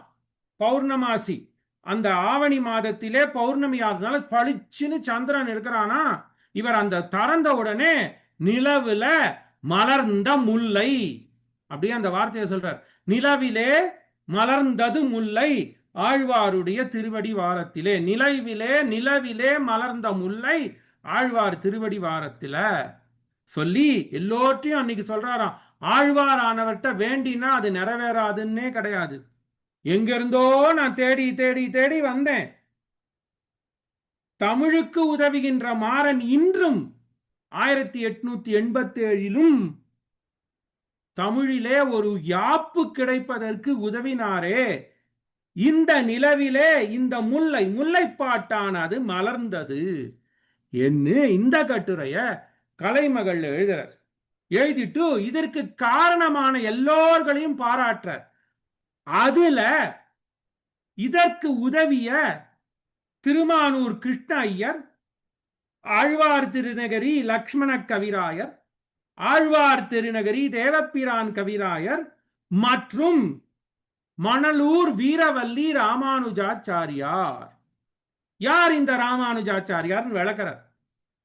பௌர்ணமாசி, அந்த ஆவணி மாதத்திலே பௌர்ணமி ஆகுதுனால பளிச்சுன்னு சந்திரன் இருக்கிறானா, இவர் அந்த திறந்த உடனே நிலவுல மலர்ந்த முல்லை, அப்படியே அந்த வார்த்தையை சொல்றார். நிலவிலே மலர்ந்தது முல்லை ஆழ்வாருடைய திருவடி வாரத்திலே, நிலவிலே மலர்ந்த முல்லை ஆழ்வார் திருவடி வாரத்தில சொல்லி எல்லோற்றையும் அன்னைக்கு சொல்றாராம். ஆழ்வார் ஆனவர்கிட்ட வேண்டினா அது நிறைவேறாதுன்னே கிடையாது. எங்க இருந்தோ நான் தேடி தேடி தேடி வந்தேன். தமிழுக்கு உதவுகின்ற மாறன் இன்றும் 1887 தமிழிலே ஒரு யாப்பு கிடைப்பதற்கு உதவினாரே. இந்த நிலவிலே இந்த முல்லைப்பாட்டானது மலர்ந்தது என்று இந்த கட்டுரைய கலைமகள் எழுதுறார். எழுதிட்டு இதற்கு காரணமான எல்லோர்களையும் பாராட்டுறார். அதுல இதற்கு உதவிய திருமானூர் கிருஷ்ண ஐயர், ஆழ்வார் திருநகரி லக்ஷ்மண கவிராயர், ஆழ்வார் திருநகரி தேவப்பிரான் கவிராயர் மற்றும் மணலூர் வீரவல்லி ராமானுஜாச்சாரியார். யார் இந்த ராமானுஜாச்சாரியார் விளக்கிறார்.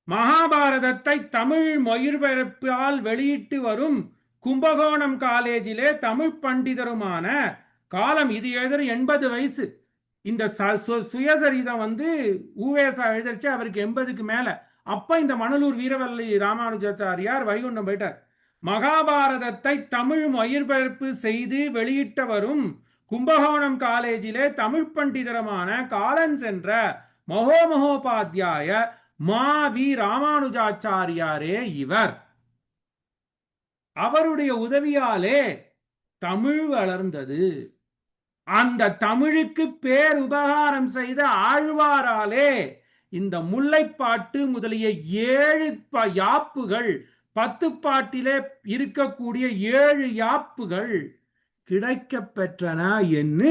மகாபாரதத்தை தமிழ் மொழிபெயர்ப்பால் வெளியிட்டு வரும் கும்பகோணம் காலேஜிலே தமிழ் பண்டிதருமான காலம் இது எழுதுற 80 வயசு. இந்த சுயசரிதம் ஊவேசா எழுதிருச்சு, அவருக்கு 80க்கு மேல. அப்ப இந்த மணலூர் வீரவல்லி ராமானுஜாச்சாரியார் வைகுண்டம் போயிட்டார். மகாபாரதத்தை தமிழ் மொழிபெயர்ப்பு செய்து வெளியிட்ட வரும் கும்பகோணம் காலேஜிலே தமிழ் பண்டிதரமான காலன் சென்ற மகோமகோபாத்தியாய மாவி ராமானுஜாச்சாரியாரே இவர். அவருடைய உதவியாலே தமிழ் வளர்ந்தது. அந்த தமிழுக்கு பேர் உபகாரம் செய்த ஆழ்வாராலே இந்த முல்லைப்பாட்டு முதலிய 7 யாப்புகள், 10 பாட்டிலே இருக்கக்கூடிய 7 யாப்புகள் கிடைக்க பெற்றன என்று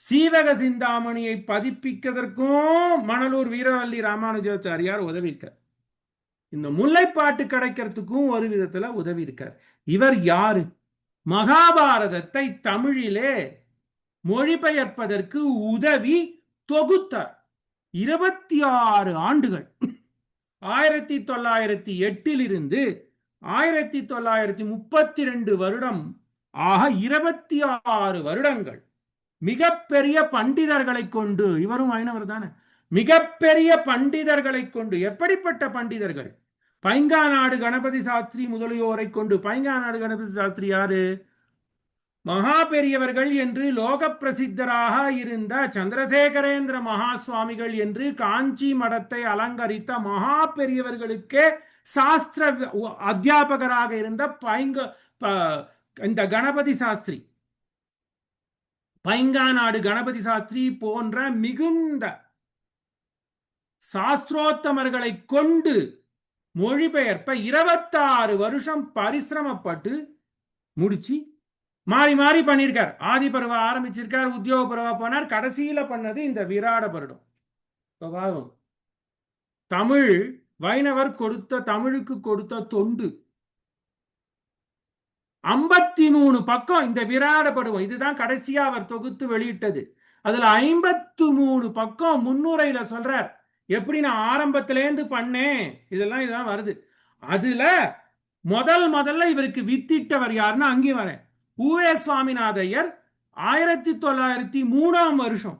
சீவக சிந்தாமணியை பதிப்பிப்பதற்கும் மணலூர் வீரவல்லி ராமானுஜாச்சாரியார் உதவிக்க. இந்த முல்லைப்பாட்டு கிடைக்கிறதுக்கும் ஒரு விதத்துல உதவி இருக்கார். இவர் யாரு? மகாபாரதத்தை தமிழிலே மொழிபெயர்ப்பதற்கு உதவி தொகுத்தார். 26 ஆண்டுகள், 1908 இருந்து 1932 வருடம் ஆக 26 வருடங்கள் மிகப்பெரிய பண்டிதர்களை கொண்டு, இவரும் வைணவர் தானே, மிகப்பெரிய பண்டிதர்களை கொண்டு. எப்படிப்பட்ட பண்டிதர்கள்? பைங்காநாடு கணபதி சாஸ்திரி முதலியோரை கொண்டு. பைங்காநாடு கணபதி சாஸ்திரி யாரு? மகா பெரியவர்கள் என்று லோக பிரசித்தராக இருந்த சந்திரசேகரேந்திர மகா சுவாமிகள் என்று காஞ்சி மடத்தை அலங்கரித்த மகா பெரியவர்களுக்கே சாஸ்திர அத்தியாபகராக இருந்த இந்த கணபதி சாஸ்திரி, பைங்காநாடு கணபதி சாஸ்திரி போன்ற மிகுந்த சாஸ்திரோத்தமர்களை கொண்டு மொழிபெயர்ப்ப 26 வருஷம் பரிசிரமப்பட்டு முடிச்சு மாறி மாறி பண்ணியிருக்கார். ஆதி பருவ ஆரம்பிச்சிருக்கார், உத்தியோக பருவ போனார், கடைசியில பண்ணது இந்த விராட பருடம். தமிழ் வைணவர் கொடுத்த, தமிழுக்கு கொடுத்த தொண்டு 53 பக்கம் இந்த விராட பருவம். இதுதான் கடைசியா அவர் தொகுத்து வெளியிட்டது. அதுல 53 பக்கம் முன்னுரையில சொல்றார் எப்படி நான் ஆரம்பத்திலேருந்து பண்ணேன், இதெல்லாம் இதான் வருது. அதுல முதல்ல இவருக்கு வித்திட்டவர் யாருன்னா, அங்கேயும் வரேன், உவே சுவாமிநாதையர் 1903 வருஷம்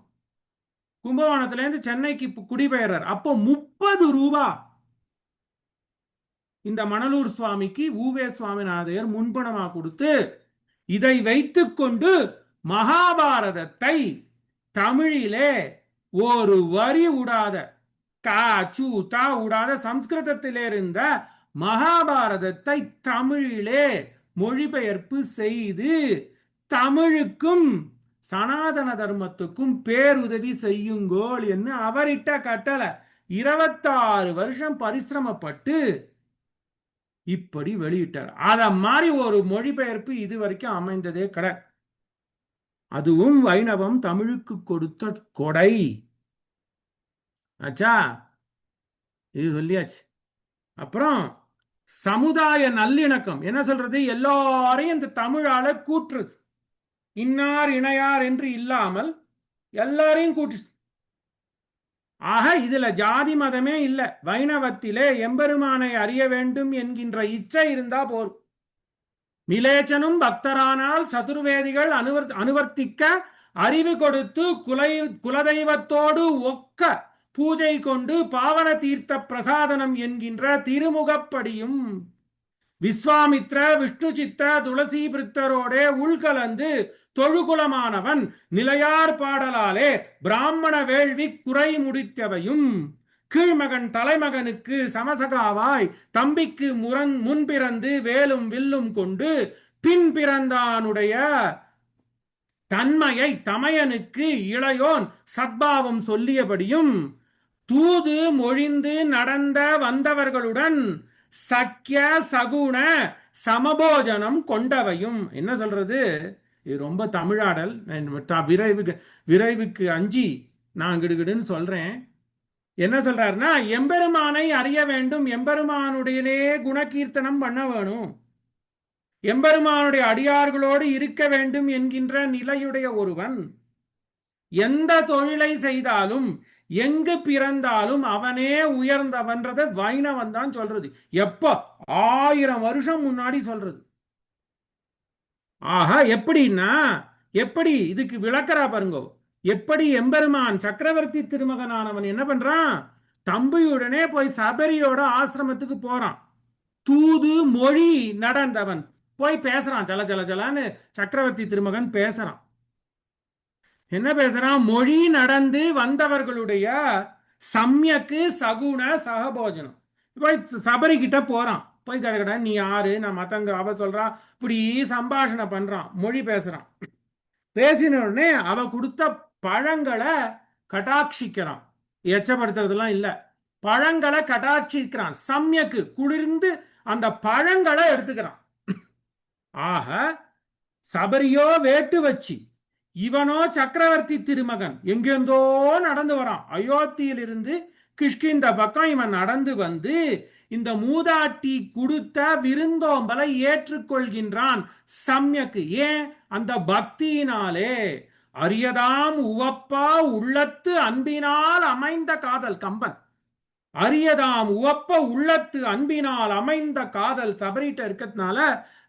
கும்பகோணத்திலேருந்து சென்னைக்கு குடிபெயர்றார். அப்போ 30 ரூபா இந்த மணலூர் சுவாமிக்கு உவே சுவாமிநாதையர் முன்பணமா கொடுத்து, இதை வைத்துக் கொண்டு மகாபாரதத்தை தமிழிலே ஒரு வரி விடாத, கா சு தா விடாத சம்ஸ்கிருதத்திலே இருந்த மகாபாரதத்தை தமிழிலே மொழிபெயர்ப்பு செய்து தமிழுக்கும் சனாதன தர்மத்துக்கும் பேருதவி செய்யுங்கோள் என்று அவரிட்ட கட்டளை. 26 வருஷம் பரிசிரமப்பட்டு இப்படி வெளியிட்டார். அத மாதிரி ஒரு மொழிபெயர்ப்பு இதுவரைக்கும் அமைந்ததே கிடையாது. அதுவும் வைணவம் தமிழுக்கு கொடுத்த கொடை. ஆச்சா, இது சொல்லியாச்சு. அப்புறம் சமுதாய நல்லிணக்கம் என்ன சொல்றது? எல்லாரையும் இந்த தமிழால கூற்றுது. இன்னார் இணையார் என்று இல்லாமல் எல்லாரையும் கூற்று. ஆக இதுல ஜாதி மதமே இல்லை. வைணவத்திலே எம்பெருமானை அறிய வேண்டும் என்கின்ற இச்சை இருந்தா போர். மிலேச்சனும் பக்தரானால் சதுர்வேதிகள் அனுவர்த்திக்க அறிவு கொடுத்து குலதெய்வத்தோடு ஒக்க பூஜை கொண்டு பாவன தீர்த்த பிரசாதனம் என்கின்ற திருமுகப்படியும் விஸ்வாமித்ர விஷ்ணு சித்த துளசி பிரித்தரோடே உள்கலந்து தொழுகுலமானவன் நிலையார் பாடலாலே பிராமண வேள்வி குறை முடித்தவையும் கீழ்மகன் தலைமகனுக்கு சமசகாவாய் தம்பிக்கு முன்பிறந்து வேலும் வில்லும் கொண்டு பின் பிறந்தானுடைய தன்மையை தமையனுக்கு இளையோன் சத்பாவம் சொல்லியபடியும் தூது மொழிந்து நடந்த வந்தவர்களுடன் சக்கிய சகுண சமபோஜனம் கொண்டவையும். என்ன சொல்றது? இது ரொம்ப தமிழாடல். விரைவுக்கு அஞ்சி நான் கிடுகிடுன்னு சொல்றேன். என்ன சொல்றாருன்னா, எம்பெருமானை அறிய வேண்டும், எம்பெருமானுடையனே குணகீர்த்தனம் பண்ண வேணும், எம்பெருமானுடைய அடியார்களோடு இருக்க வேண்டும் என்கின்ற நிலையுடைய ஒருவன் எந்த தொழிலை செய்தாலும் எங்கு பிறந்தாலும் அவனே உயர்ந்தவன்றத வைணவன் தான் சொல்றது. எப்போ? 1000 வருஷம் முன்னாடி சொல்றது. ஆஹா, எப்படின்னா, எப்படி இதுக்கு விளக்கறா பாருங்க. எப்படி எம்பெருமான் சக்கரவர்த்தி திருமகனானவன் என்ன பண்றான்? தம்பியுடனே போய் சபரியோட ஆசிரமத்துக்கு போறான். தூது மொழி நடந்தவன் போய் பேசுறான். ஜல ஜல ஜலான்னு சக்கரவர்த்தி திருமகன் பேசுறான். என்ன பேசுறான்? மொழி நடந்து வந்தவர்களுடைய சம்யக்கு சகுண சகபோஜனம். போய் சபரி கிட்ட போறான். போய் கடை நீ யாரு, நான் மத்தங்க அவ சொல்றா, இப்படி சம்பாஷணை பண்றான், மொழி பேசுறான். பேசின உடனே அவ கொடுத்த பழங்களை கட்டாட்சிக்கிறான். எச்சப்படுத்துறதுலாம் இல்ல, பழங்களை கட்டாட்சிக்கிறான். சம்யக்கு குளிர்ந்து அந்த பழங்களை எடுத்துக்கிறான். ஆக சபரியோ வேட்டு வச்சு, இவனோ சக்கரவர்த்தி திருமகன் எங்கெந்தோ நடந்து வரான். அயோத்தியில் இருந்து கிஷ்கிந்த பக்கம் இவன் நடந்து வந்து இந்த மூதாட்டி கொடுத்த விருந்தோம்பலை ஏற்றுக்கொள்கின்றான். சம்யக்கு ஏன்? அந்த பக்தியினாலே. அரியதாம் உவப்பா உள்ளத்து அன்பினால் அமைந்த காதல். கம்பன். அரியதாம் உவப்ப உள்ளத்து அன்பினால் அமைந்த காதல் சபரிட்ட இருக்கிறதுனால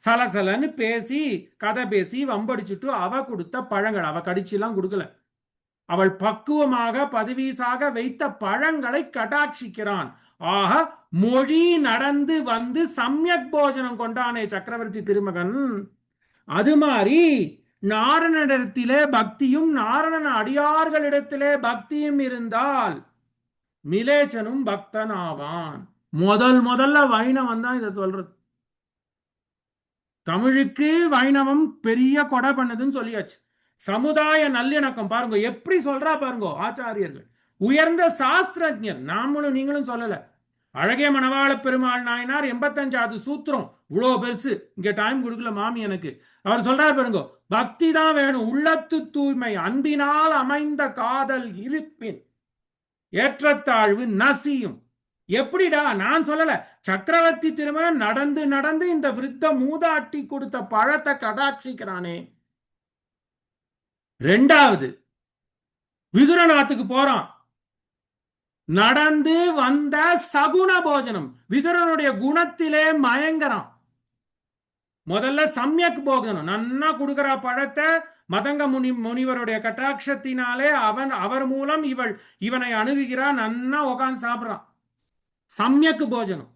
சலசலன்னு பேசி கதை பேசி வம்படிச்சுட்டு அவ கொடுத்த பழங்கள், அவ கடிச்செல்லாம் கொடுக்கல, அவள் பக்குவமாக பதவீசாக வைத்த பழங்களை கடாட்சிக்கிறான். ஆக மொழி நடந்து வந்து சம்யக் போஜனம் கொண்டானே சக்கரவர்த்தி திருமகன். அது மாதிரி நாரணனிடத்திலே பக்தியும் நாரணன் அடியார்களிடத்திலே பக்தியும் இருந்தால் மிலேச்சனும் பக்தன் ஆவான். முதல்ல வைணவம் தான் இதை சொல்றது. தமிழுக்கு வைணவம் பெரிய கொடை பண்ணுதுன்னு சொல்லியாச்சு. சமுதாய நல்லிணக்கம் பாருங்க எப்படி சொல்றா பாருங்க ஆச்சாரியர்கள், உயர்ந்த சாஸ்திரஜர். நாமளும் நீங்களும் சொல்லல. அழகிய மணவாள பெருமாள் நாயனார் 85வது சூத்திரம், இவ்வளோ பெருசு, இங்க டைம் கொடுக்கல மாமி எனக்கு. அவர் சொல்றாரு பாருங்க, பக்தி தான் வேணும், உள்ளத்து தூய்மை, அன்பினால் அமைந்த காதல் இருப்பின் ஏற்றத்தாழ்வு நசியும். எப்படிடா? நான் சொல்லல, சக்கரவர்த்தி திருமகன் நடந்து நடந்து இந்த விருத்த மூதாட்டி கொடுத்த பழத்தை கடாட்சிக்கிறானே. ரெண்டாவது விதுரநாத்துக்கு போறான், நடந்து வந்த சகுன போஜனம், விதுரனுடைய குணத்திலே மயங்கறான். முதல்ல சம்யக் போஜனம், நன்னா கொடுக்கிற பழத்தை மதங்க முனிவருடைய கட்டாட்சத்தினாலே அவர் மூலம் இவனை அணுகுகிறான், நன்னா உட்காந்து சாப்பிடுறான். சம்யக் போஜனம்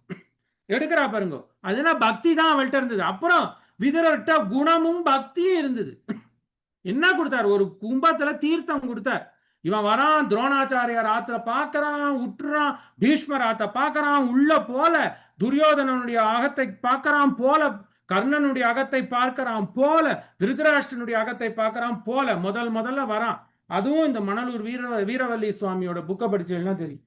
எடுக்கிறா பாருங்க. அதனால பக்தி தான் அவள்கிட்ட இருந்தது. அப்புறம் விதுரர்கிட்ட குணமும் பக்தியும் இருந்தது. என்ன கொடுத்தார்? ஒரு கும்பத்துல தீர்த்தம் கொடுத்தார். இவன் வரான், துரோணாச்சாரியார் ஆத்துல பாக்குறான், உற்றுறான், பீஷ்மர் ஆத்த பாக்குறான், உள்ள போல துரியோதனனுடைய அகத்தை பார்க்கறான் போல, கர்ணனுடைய அகத்தை பார்க்கிறான் போல, திருதராஷ்டிரனுடைய அகத்தை பார்க்கறான் போல முதல்ல வரான். அதுவும் இந்த மணலூர் வீரவல்லி சுவாமியோட புக்க படிச்சா தெரியும்.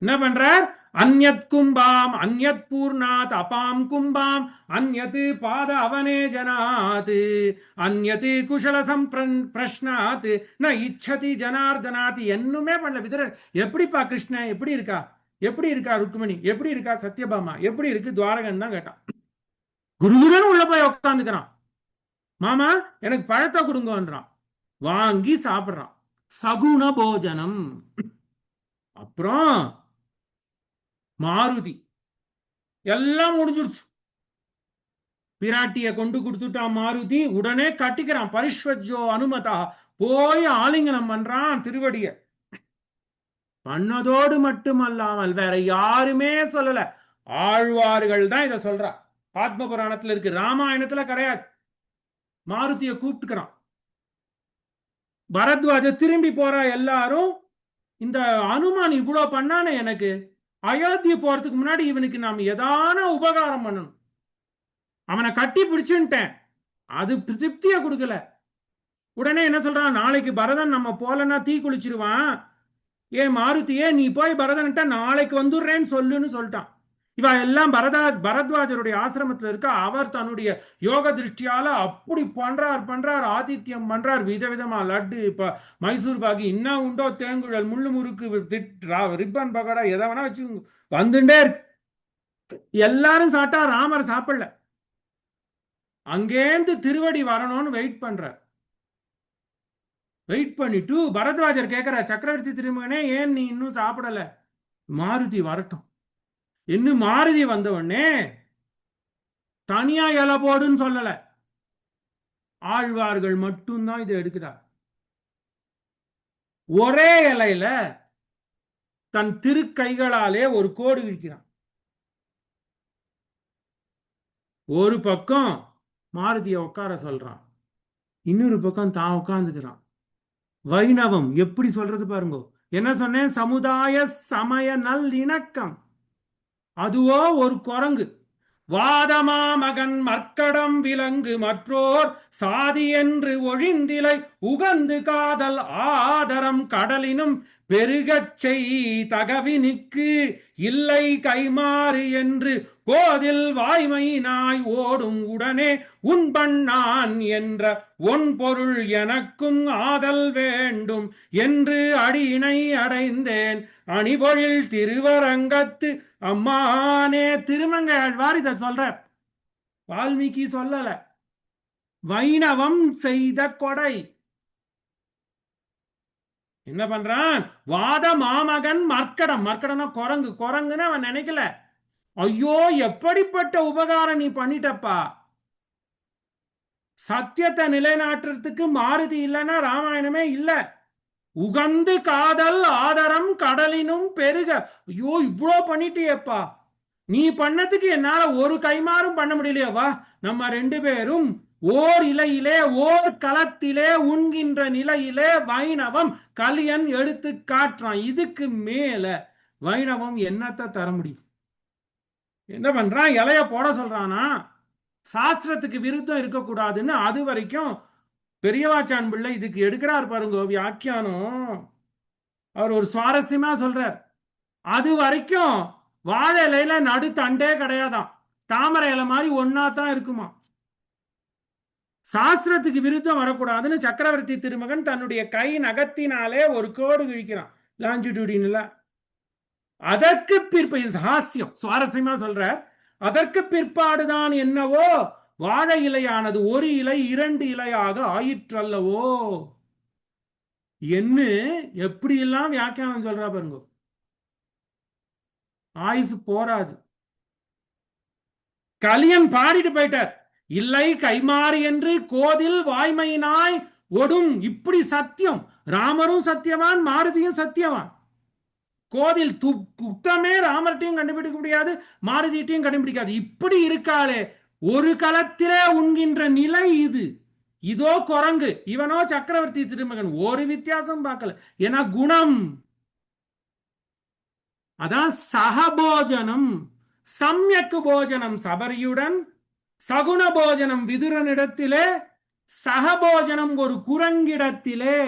என்ன பண்றார்? அந்யத் கும்பாம் அந்யத் பூர்ணாத் அபாம் கும்பாம் அந்யத் பாத அவனே ஜனாத் அந்யத் குஷலசம் பிரஷ்னாத் ந இச்சதி ஜனார்தனாத். என்னுமே பண்ணல விதுரர். எப்படிப்பா கிருஷ்ணன் எப்படி இருக்கா, எப்படி இருக்கா ருக்மிணி, எப்படி இருக்கா சத்யபாமா, எப்படி இருக்கு துவாரகன் தான் கேட்டான். குருகுருன்னு உள்ள போய் உட்காந்துக்கிறான். மாமா எனக்கு பழத்தை கொடுங்கன்றான், வாங்கி சாப்பிடுறான். சகுண போஜனம். அப்புறம் மாருதி எல்லாம் முடிஞ்சிருச்சு. பிராட்டிய கொண்டு கொடுத்துட்டான் மாருதி. உடனே கட்டிக்கிறான். பரிஷ்வஜோ அனுமதா, போய் ஆலிங்கனம் பண்றான் திருவடிய. பண்ணதோடு மட்டுமல்லாமல் வேற யாருமே சொல்லல, ஆழ்வார்கள் தான் இதை சொல்றா. பாத்ம புராணத்துல இருக்கு, ராமாயணத்துல கிடையாது. மாருதிய கூப்பிட்டுக்கிறான். பரத்வாஜ திரும்பி போறா. எல்லாரும் இந்த அனுமான் இவ்வளவு பண்ணானே, எனக்கு அயோத்திய போறதுக்கு முன்னாடி இவனுக்கு நாம் ஏதான உபகாரம் பண்ணணும். அவனை கட்டி பிடிச்சுட்டேன், அது திருப்திய கொடுக்கல. உடனே என்ன சொல்றான்? நாளைக்கு பரதன் நம்ம போலன்னா தீ குளிச்சிருவான். ஏன் மாருதியே, நீ போய் பரதன்ட்ட நாளைக்கு வந்துடுறேன்னு சொல்லுன்னு சொல்லிட்டான். இவ எல்லாம் பரத்வாஜருடைய ஆசிரமத்தில் இருக்க. அவர் தன்னுடைய யோக திருஷ்டியால அப்படி பண்றார், ஆதித்யம் பண்றார், விதவிதமா லட்டு, இப்ப மைசூர் பாகி, இன்னும் உண்டோ, தேங்குழல், முள்ளு முறுக்கு, ரிப்பன் பகடா, எதை வேணா வச்சு வந்துட்டே இருக்கு. எல்லாரும் சாப்பிட்டா, ராமர் சாப்பிடல. அங்கேந்து திருவடி வரணும்னு வெயிட் பண்றார். வெயிட் பண்ணிட்டு பரத்வாஜர் கேட்கிற, சக்கரவர்த்தி திருமகனே ஏன் நீ இன்னும் சாப்பிடல? மாருதி வரட்டும். இன்னும் மாருதி வந்த உடனே தனியா இலை போடுன்னு சொல்லல, ஆழ்வார்கள் மட்டும்தான் இதை எடுக்கிறார். ஒரே இலையில தன் திருக்கைகளாலே ஒரு கோடு விரிக்கிறான். ஒரு பக்கம் மாருதியை உட்கார சொல்றான், இன்னொரு பக்கம் தான் உட்கார்ந்துக்கிறான். வைணவம் எப்படி சொல்றது பாருங்க. என்ன சொன்னேன்? சமுதாய சமய நல்லிணக்கம். அதுவோ ஒரு குரங்கு. வாதமா மகன் மற்கடம் விலங்கு மற்றோர் சாதி என்று ஒழிந்திலை உகந்து காதல் ஆதரம் கடலினும் பெருகச் செய் தகவினுக்கு இல்லை கைமாறு என்று கோதில் வாய்மையினாய் ஓடும் உடனே உண்பண்ணான் என்ற ஒன் பொருள் எனக்கும் ஆதல் வேண்டும் என்று அடியினை அடைந்தேன் அணிபொழில் திருவரங்கத்து அம்மானே. திருமங்கையாழ்வார் இத சொல்றார், வால்மீகி சொல்லல. வைணவம் செய்த கொடை என்ன பண்றான்? வாத மாமகன் மர்க்கடம், மர்க்கடம்னா குரங்கு, குரங்குன்னு அவன் நினைக்கல. ஐயோ எப்படிப்பட்ட உபகாரம் நீ பண்ணிட்டப்பா. சத்தியத்தை நிலைநாட்டுறதுக்கு மாருதி இல்லைன்னா ராமாயணமே இல்ல. உகந்து காதல் ஆதரம் கடலினும் பெருக. ஐயோ இவ்வளோ பண்ணிட்டியப்பா, நீ பண்ணதுக்கு என்னால ஒரு கைமாறும் பண்ண முடியலையவா. நம்ம ரெண்டு பேரும் ஓர் இலையிலே ஓர் களத்திலே உண்கின்ற நிலையிலே வைணவம் கலியன் எடுத்து காட்டுறான். இதுக்கு மேல வைணவம் என்னத்தை தர முடியும்? என்ன பண்றான்? இலைய போட சொல்றானா? சாஸ்திரத்துக்கு விருத்தம் இருக்கக்கூடாதுன்னு அது வரைக்கும் பெரியவாச்சான் பிள்ளை இதுக்கு எடுக்கிறார் பாருங்க வியாக்கியானம். அவர் ஒரு சுவாரஸ்யமா சொல்றார். அது வரைக்கும் வாழை இலையில நடு தண்டே கிடையாதான், தாமரை இலை மாதிரி ஒன்னா தான் இருக்குமா. சாஸ்திரத்துக்கு விருத்தம் வரக்கூடாதுன்னு சக்கரவர்த்தி திருமகன் தன்னுடைய கை நகத்தினாலே ஒரு கோடு கிழிக்கிறான், லாஞ்சிடியூடின்ல. அதற்கு பிற்ப ஹாஸ்யம் சுவாரஸ்யமா சொல்ற, அதற்கு பிற்பாடுதான் என்னவோ வாழை இலையானது ஒரு இலை இரண்டு இலையாக ஆயிற்றல்லவோ என்ன எப்படி எல்லாம் வியாக்கியானம் சொல்றா பாருங்க. ஆயுசு போராது. கலியன் பாடிட்டு போயிட்டார், இல்லை கைமாறு என்று கோதில் வாய்மையினாய் ஒடும். இப்படி சத்தியம், ராமரும் சத்தியவான், மாருதியும் சத்தியவான். கோதில் குத்தமே ராமர்கிட்டையும் கண்டுபிடிக்க முடியாது, மாருதிட்டையும் கண்டுபிடிக்காது. இப்படி இருக்காளே, ஒரு களத்திலே உண்கின்ற நிலை இது. இதோ குரங்கு, இவனோ சக்கரவர்த்தி திருமகன். ஒரு வித்தியாசம் பார்க்கல. ஏன்னா குணம் அதான் சகபோஜனம், சம்யக்கு போஜனம் சபரியுடன், சகுண போஜனம் விதுரனிடத்திலே, சகபோஜனம் ஒரு குரங்கிடத்திலே.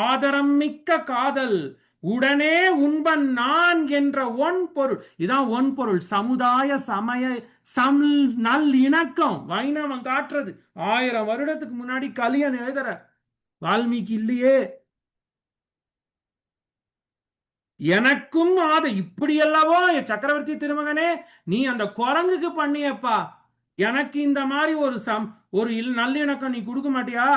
ஆதரம் மிக்க காதல் உடனே உண்பன் நான் என்ற ஒன் பொருள். இதான் ஒன் பொருள். சமுதாய சமய நல் இணக்கம் வைணவம் காட்டுறது. 1000 வருடத்துக்கு முன்னாடி கலியன் எழுதுற, வால்மீகி இல்லையே. எனக்கும் இப்படி அல்லவோ சக்கரவர்த்தி திருமகனே, நீ அந்த குரங்குக்கு பண்ணியப்பா, எனக்கு இந்த மாதிரி ஒரு நல்லிணக்கம் நீ கொடுக்க மாட்டியா?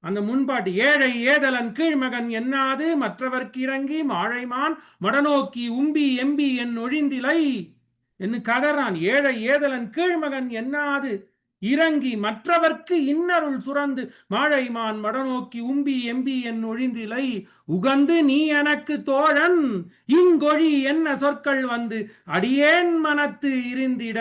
அந்த முன்பாட்டு ஏழை ஏதலன் கீழ்மகன் என்னாது மற்றவர்க்கு இறங்கி மாழைமான் மடநோக்கி உம்பி எம்பி என் ஒழிந்திலை என்று கதறான். ஏழை ஏதலன் கீழ்மகன் என்னாது இறங்கி மற்றவர்க்கு இன்னருள் சுரந்து மாழைமான் மடநோக்கி உம்பி எம்பி என் ஒழிந்திலை உகந்து நீ எனக்கு தோழன் இங்கொழி என்ன சொற்கள் வந்து அடியேன் மனத்து இருந்திட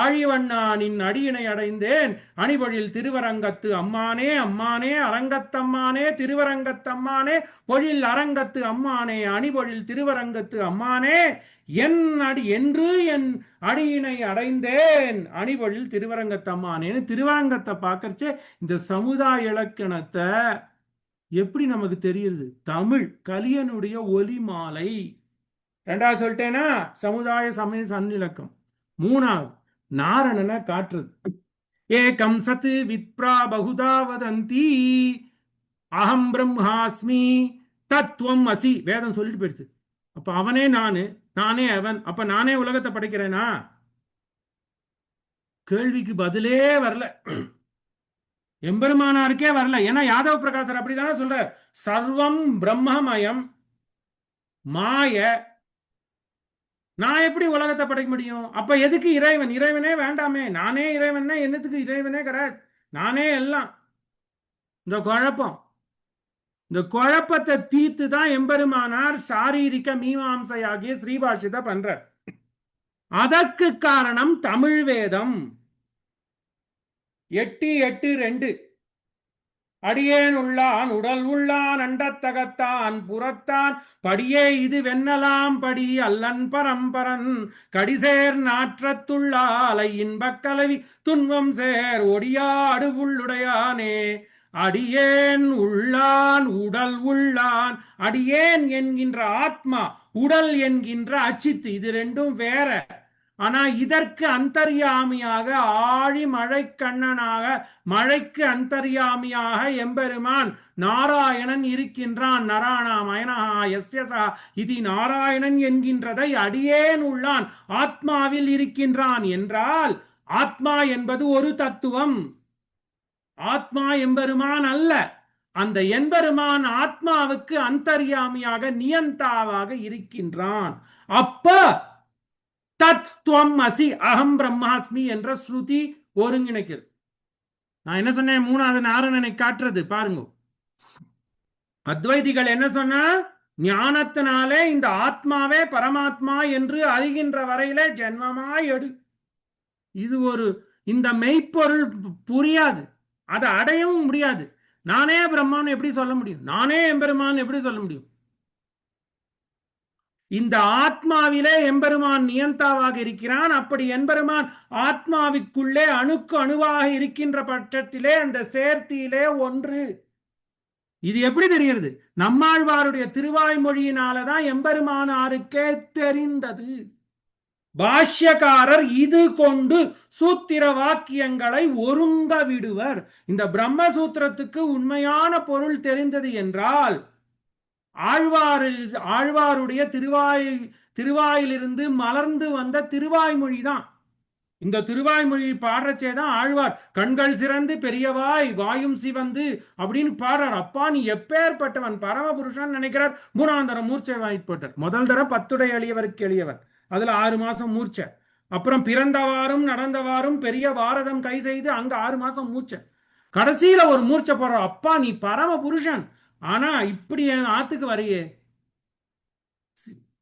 ஆழிவண்ணானின் அடியினை அடைந்தேன் அணிபொழில் திருவரங்கத்து அம்மானே. அம்மானே அரங்கத்தம்மானே, திருவரங்கத்தம்மானே, பொழில் அரங்கத்து அம்மானே, அணிபொழில் திருவரங்கத்து அம்மானே, என் அடி என்று என் அடியினை அடைந்தேன் அணிபொழில் திருவரங்கத்தம்மானேன்னு. திருவரங்கத்தை பார்க்கறச்சே இந்த சமுதாய இலக்கணத்தை எப்படி நமக்கு தெரியுது? தமிழ் கலியனுடைய ஒலி மாலை. ரெண்டாவது சொல்லிட்டேனா சமுதாய சமய சன்னிலக்கம். மூணாவது நாரணனை காட்டுறது. ஏகம் சத்து விப்ரா பகுதா வதந்தி அகம் பிரம்மாஸ்மி தத்துவம் அசி. வேதம் சொல்லிட்டு போயிடுது. அப்ப அவனே நானு, நானே அவன். அப்ப நானே உலகத்தை படைக்கிறேனா? கேள்விக்கு பதிலே வரல, எம்பெருமானாருக்கே வரல. ஏன்னா யாதவ பிரகாசர் அப்படித்தானே சொல்ற, சர்வம் பிரம்மமயம் மாய, நான் எப்படி உலகத்தை படைக்க முடியும்? அப்ப எதுக்கு இறைவன்? இறைவனே வேண்டாமே, நானே இறைவன். என்னத்துக்கு இறைவனே கிடையாது, நானே எல்லாம். இந்த குழப்பம், இந்த குழப்பத்தை தீர்த்து தான் எம்பெருமானார் சாரீரிக மீமாம்சையாகிய ஸ்ரீபாஷித பண்ற. அதற்கு காரணம் தமிழ் வேதம். 8:8:2 அடியேன் உள்ளான் உடல் உள்ளான் அண்டத்தகத்தான் புறத்தான் படியே இது வெண்ணலாம் படி அல்லன் பரம்பரன் கடிசேர் நாற்றத்துள்ளாலை இன்பக் கலவி துன்பம் சேர் ஒடியாடு உள்ளுடையானே. அடியேன் உள்ளான் உடல் உள்ளான், அடியேன் என்கின்ற ஆத்மா உடல் என்கின்ற அச்சித்து. இது ரெண்டும் வேற. ஆனா இதற்கு அந்தர்யாமியாக ஆழி மழை கண்ணனாக, மழைக்கு அந்தர்யாமியாக எம்பெருமான் நாராயணன் இருக்கின்றான். நராணாம் அயனஹா எஸ்யசா இது நாராயணன் என்கின்றதை அடியேன் உள்ளான் ஆத்மாவில் இருக்கின்றான் என்றால், ஆத்மா என்பது ஒரு தத்துவம், ஆத்மா எம்பெருமான் அல்ல. அந்த எம்பெருமான் ஆத்மாவுக்கு அந்தர்யாமியாக நியந்தாவாக இருக்கின்றான். அப்ப தத்துவம் அசி அகம் பிரம்மாஸ்மி என்ற ஸ்ருதி ஒருங்கிணைக்கிறது. நான் என்ன சொன்னேன்? மூணாவது நாரணனை காட்டுறது பாருங்க. அத்வைதிகள் என்ன சொன்ன? ஞானத்தினாலே இந்த ஆத்மாவே பரமாத்மா என்று அறிகின்ற வரையிலே ஜென்மமாய் எடு. இது ஒரு இந்த மெய்ப்பொருள் புரியாது, அதை அடையவும் முடியாது. நானே பிரம்மான் எப்படி சொல்ல முடியும்? நானே எம்பெருமான் எப்படி சொல்ல முடியும்? இந்த ஆத்மாவிலே எம்பெருமான் நியந்தாவாக இருக்கிறான். அப்படி எம்பெருமான் ஆத்மாவிற்குள்ளே அணுக்கு அணுவாக இருக்கின்ற பட்சத்திலே அந்த சேர்த்தியிலே ஒன்று. இது எப்படி தெரிகிறது? நம்மாழ்வாருடைய திருவாய்மொழியினாலதான் எம்பெருமானாருக்கே தெரிந்தது. பாஷ்யக்காரர் இது கொண்டு சூத்திர வாக்கியங்களை ஒருங்க விடுவர். இந்த பிரம்மசூத்திரத்துக்கு உண்மையான பொருள் தெரிந்தது என்றால் ஆழ்வாருடைய திருவாயிலிருந்து மலர்ந்து வந்த திருவாய்மொழி தான். இந்த திருவாய்மொழி பாடுறச்சேதான் ஆழ்வார் கண்கள் சிறந்து பெரியவாய் வாயும் சிவந்து அப்படின்னு பாடுறார். அப்பா நீ எப்பேற்பட்டவன், பரமபுருஷன் நினைக்கிறார். மூணாந்தரம் மூர்ச்சை வாய்ப்பட்டார். முதல் தரம் 10 எளியவருக்கு எளியவர், அதுல 6 மாசம் மூர்ச்சை. அப்புறம் பிறந்தவாறும் நடந்தவாறும் பெரிய பாரதம் கை செய்து அங்க 6 மாசம் மூர்ச்சை. கடைசியில ஒரு மூர்ச்சை போடுற. அப்பா நீ பரம புருஷன், ஆனா இப்படி என் ஆத்துக்கு வரையே,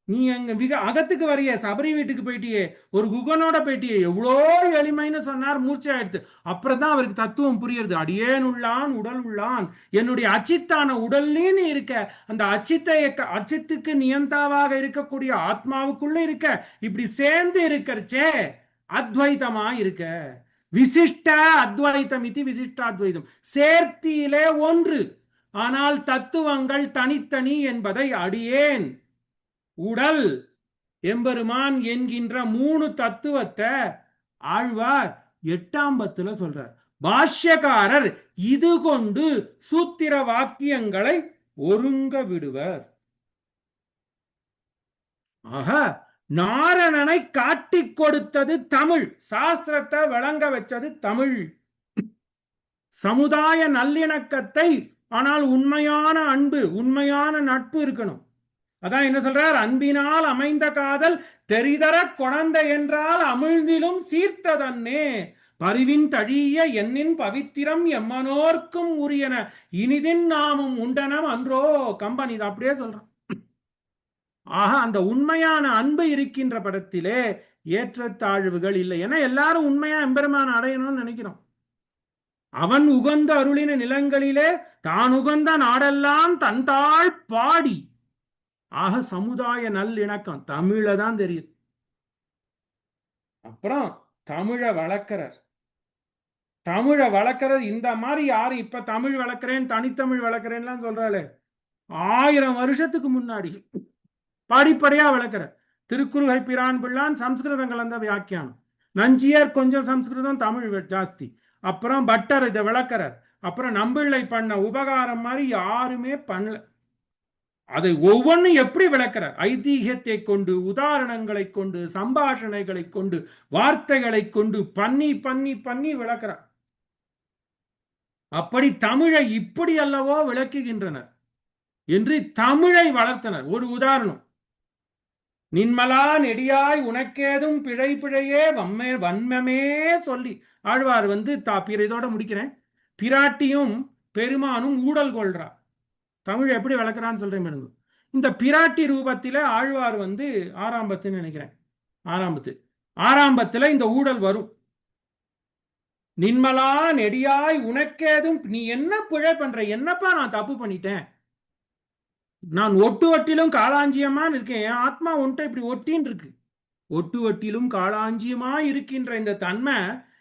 நீ எங்க அகத்துக்கு வரைய, சபரி வீட்டுக்கு போயிட்டியே, ஒரு குகனோட போயிட்டியே, எவ்வளோ எளிமைன்னு சொன்னார். மூர்ச்சை ஆயிடுத்து. அப்புறம் தான் அவருக்கு தத்துவம் புரியுறது. அடியேன் உள்ளான் உடல் உள்ளான், என்னுடைய அச்சித்தான உடல்லேன்னு இருக்க அந்த அச்சித்துக்கு நியந்தாவாக இருக்கக்கூடிய ஆத்மாவுக்குள்ள இருக்க, இப்படி சேர்ந்து இருக்கறச்சே அத்வைதமா இருக்க. விசிஷ்ட அத்வைதம் இது விசிஷ்டாத்வைதம், சேர்த்தியிலே ஒன்று, ஆனால் தத்துவங்கள் தனித்தனி என்பதை அடியேன் உடல் எம்பெருமான் என்கின்ற 3 தத்துவத்தை ஆழ்வார் 8ஆம் பத்துல சொல்றார். பாஷ்யக்காரர் இது கொண்டு சூத்திர வாக்கியங்களை ஒருங்க விடுவர். ஆக நாரணனை காட்டிக் கொடுத்தது தமிழ், சாஸ்திரத்தை வழங்க வச்சது தமிழ். சமுதாய நல்லிணக்கத்தை, ஆனால் உண்மையான அன்பு, உண்மையான நட்பு இருக்கணும். அதான் என்ன சொல்றார்? அன்பினால் அமைந்த காதல் தெரிதர குழந்தை என்றால் அமிழ்ந்திலும் சீர்த்ததன்னே பரிவின் தழிய எண்ணின் பவித்திரம் எம்மனோர்க்கும் உரியன இனிதின் நாமும் உண்டனம் அன்றோ கம்பன். இது அப்படியே சொல்றான். ஆக அந்த உண்மையான அன்பு இருக்கின்ற படத்திலே ஏற்றத்தாழ்வுகள் இல்லை. ஏன்னா எல்லாரும் உண்மையா எம்பெருமான அடையணும்னு நினைக்கிறோம். அவன் உகந்த அருளின நிலங்களிலே தான் உகந்த நாடெல்லாம் தந்தாள் பாடி. ஆக சமுதாய நல்லிணக்கம் தமிழ தான் தெரியுது. அப்புறம் தமிழை வளர்க்கிறார். தமிழை வளர்க்கிறது இந்த மாதிரி யாரு இப்ப தமிழ் வளர்க்கிறேன் தனித்தமிழ் வளர்க்கிறேன்லாம் சொல்றாளே, 1000 வருஷத்துக்கு முன்னாடி படிப்படியா வளர்க்கிற. திருக்குறுகை பிரான் பிள்ளான் சம்ஸ்கிருதம் கலந்த வியாக்கியானம், நஞ்சியர் கொஞ்சம் சம்ஸ்கிருதம் தமிழ் ஜாஸ்தி, அப்புறம் பட்டர் இதை விளக்கிறார். அப்புறம் நம்பிள்ளை பண்ண உபகாரம் மாதிரி யாருமே பண்ணல. அதை ஒவ்வொன்றும் எப்படி விளக்கிற? ஐதீகத்தை கொண்டு, உதாரணங்களை கொண்டு, சம்பாஷணைகளை கொண்டு, வார்த்தைகளை கொண்டு பண்ணி பண்ணி பண்ணி விளக்கிறார். அப்படி தமிழை இப்படி அல்லவோ விளக்குகின்றனர் என்று தமிழை வளர்த்தனர். ஒரு உதாரணம், நின்மலா நெடியாய் உனக்கேதும் பிழை பிழையே வன்மமே சொல்லி ஆழ்வார் இதோட முடிக்கிறேன். பிராட்டியும் பெருமானும் ஊடல் கொள்றார். தமிழ் எப்படி வளர்க்கிறான்னு சொல்றேன் பாருங்க. இந்த பிராட்டி ரூபத்தில ஆழ்வார் 6ஆம் பத்துன்னு நினைக்கிறேன், 6ஆம் பத்துல இந்த ஊடல் வரும். நின்மலா நெடியாய் உனக்கேதும், நீ என்ன பிழை பண்ற, என்னப்பா நான் தப்பு பண்ணிட்டேன், நான் ஒட்டு வட்டிலும் காளாஞ்சியமா இருக்கேன், என் ஆத்மா ஒன்றை இப்படி ஒட்டின்னு இருக்கு, ஒட்டு வட்டிலும் காளாஞ்சியமா இருக்கின்ற இந்த தன்மை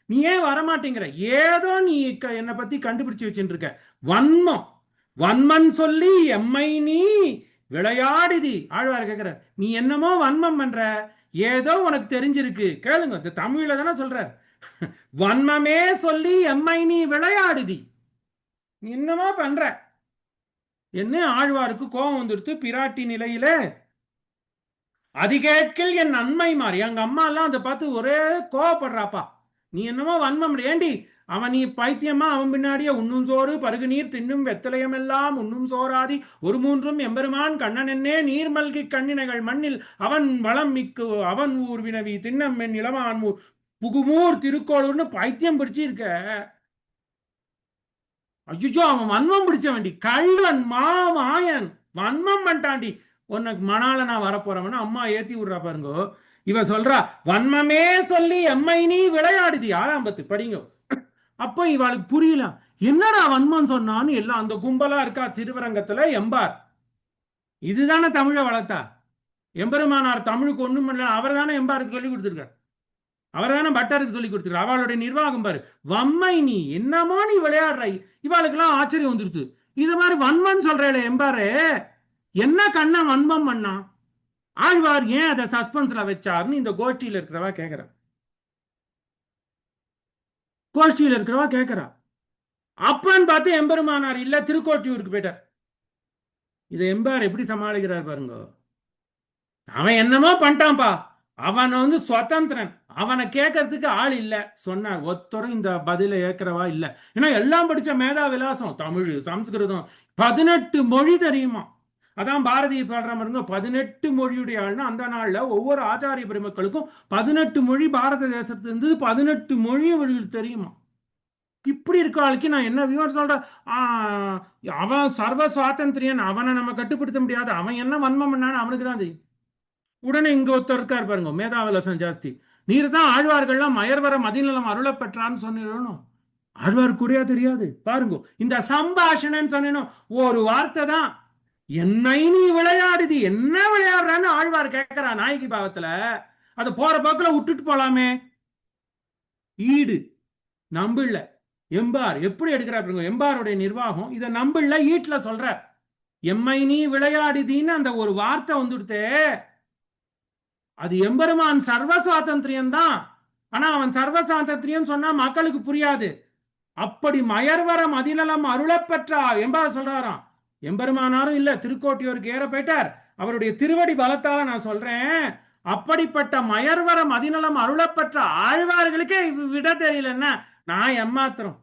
நீ ஏன் வரமாட்டேங்கிற, ஏதோ நீ என்னை பத்தி கண்டுபிடிச்சு வச்சுட்டு இருக்க, வன்மம் வன்மன் சொல்லி எம்மை நீ விளையாடிதி. ஆழ்வார் கேட்கிறார், நீ என்னமோ வன்மம் பண்ற, ஏதோ உனக்கு தெரிஞ்சிருக்கு, கேளுங்க. இந்த தமிழ்ல தானே சொல்றார். வன்மமே சொல்லி எம்மை நீ விளையாடுதி, நீ என்னமோ பண்ற என்ன. ஆழ்வாருக்கு கோபம் வந்துடுத்து. பிராட்டி நிலையில அதிகேட்கில் என் நன்மை மாறி, எங்க அம்மா எல்லாம் அதை பார்த்து ஒரே கோவப்படுறாப்பா. நீ என்னமோ வன்மம், ஏண்டி அவன், நீ பைத்தியமா, அவன் பின்னாடியே உண்ணும் சோறு பருகு நீர் தின்னும் வெத்தலையம் எல்லாம் உண்ணும் சோறாதி ஒரு மூன்றும் எம்பெருமான் கண்ணன் என்னே நீர் மல்கி கண்ணினைகள் மண்ணில் அவன் வளம் மிக்கு அவன் ஊர் வினவி திண்ணம் என் இளமான் புகுமூர் திருக்கோளூர்னு பைத்தியம் பிடிச்சி இருக்க. ஐயோ, அவன் வன்மம் பிடிச்ச வேண்டி கள்ளன் மாமாயன் வன்மம் பண்ணிட்டாண்டி. உனக்கு மணால நான் வரப்போறவன அம்மா ஏத்தி விடுறா பாருங்க. இவ சொல்றா, வன்மமே சொல்லி எம்மை நீ விளையாடுதி. 6ஆம் பத்து படிங்க. அப்ப இவளுக்கு புரியல, என்னடா வன்மம் சொன்னான்னு. எல்லாம் அந்த கும்பலா இருக்கா திருவரங்கத்துல. எம்பார் இதுதானே தமிழை வளர்த்தா. எம்பெருமானார் தமிழுக்கு ஒண்ணும் பண்ணல. அவர் தானே எம்பாருக்கு சொல்லி கொடுத்திருக்கார். அவர் தானே பட்டருக்கு சொல்லி கொடுத்துருக்கார். அவளுடைய நிர்வாகம் பாரு. வம்மை நீ என்னமோ நீ விளையாடுற. இவாளுக்கு எல்லாம் ஆச்சரியம் வந்துருது. இது மாதிரி வன்மம் சொல்றேன் எம்பாரு, என்ன கண்ணா வன்மம் பண்ணா. ஆழ்வார் ஏன் அதை சஸ்பென்ஸ்ல வச்சாருன்னு இந்த கோஷ்டியில இருக்கிறவா கேட்கிறா. கோஷ்டியில இருக்கிறவா கேட்கிறா. அப்பன்னு பார்த்து எம்பெருமானார் இல்ல, திருக்கோட்டியூருக்கு போயிட்டார். இதை எம்பார் எப்படி சமாளிக்கிறார் பாருங்க. அவன் என்னமோ பண்ணிட்டான்பா, அவன் சுதந்திரன், அவனை கேட்கறதுக்கு ஆள் இல்ல சொன்னார். ஒருத்தரும் இந்த பதில ஏற்கிறவா இல்ல. ஏன்னா எல்லாம் படிச்ச மேதா விலாசம், தமிழ் சம்ஸ்கிருதம் 18 மொழி தெரியுமா. அதான் பாரதி பாடுற மாதிரி 18 மொழியுடைய ஆள்னா, அந்த நாள்ல ஒவ்வொரு ஆச்சாரிய பெருமக்களுக்கும் 18 மொழி பாரத தேசத்துல இருந்து 18 மொழி தெரியுமா. இப்படி இருக்க ஆளுக்கு நான் என்ன விவரம் சொல்றேன். அவன் சர்வ சுவாதந்திரியன், அவனை நம்ம கட்டுப்படுத்த முடியாது. அவன் என்ன வன்மம் பண்ணான்னு அவனுக்கு தான் தெரியும். உடனே இங்க ஒருத்தர் இருக்கார் பாருங்க, மேதாவிலாசம் ஜாஸ்தி. நீர் தான் ஆழ்வார்கள்லாம் மயர்வர மதிநலம் அருள பெற்றான்னு சொன்னீங்க. ஆழ்வார் கூடயா தெரியாது பாருங்க. இந்த சம்பாஷணன்னு சொன்னேன் ஒரு வார்த்தை தான். என்னை நீ விளையாடுதி, என்ன விளையாடுறான்னு ஆழ்வார் கேட்கிறா நாயகி பாவத்துல. அது போற பக்கத்துல விட்டுட்டு போலாமே. ஈடு நம்பிள்ள எம்பார் எப்படி எடுக்கிறார். எம்பாருடைய நிர்வாகம் இதை நம்பிள்ள ஈட்டுல சொல்ற. எம்மை நீ விளையாடுதின்னு அந்த ஒரு வார்த்தை வந்துடுத்தே, அது எம்பெருமான் சர்வ சுவாதந்திரியம் தான். ஆனா அவன் சர்வ சுவாதந்திரியம் சொன்னா மக்களுக்கு புரியாது. அப்படி மயர்வர மதிநலம் அருளப்பெற்றா எம்பார் சொல்றாராம். எம்பெருமானாரும் இல்ல, திருக்கோட்டியூருக்கு ஏற போயிட்டார். அவருடைய திருவடி பலத்தால நான் சொல்றேன். அப்படிப்பட்ட மயர்வர மதிநலம் அருளப்பெற்ற ஆழ்வார்களுக்கே விட தெரியலன்னா நான் எம்மாத்திரம்.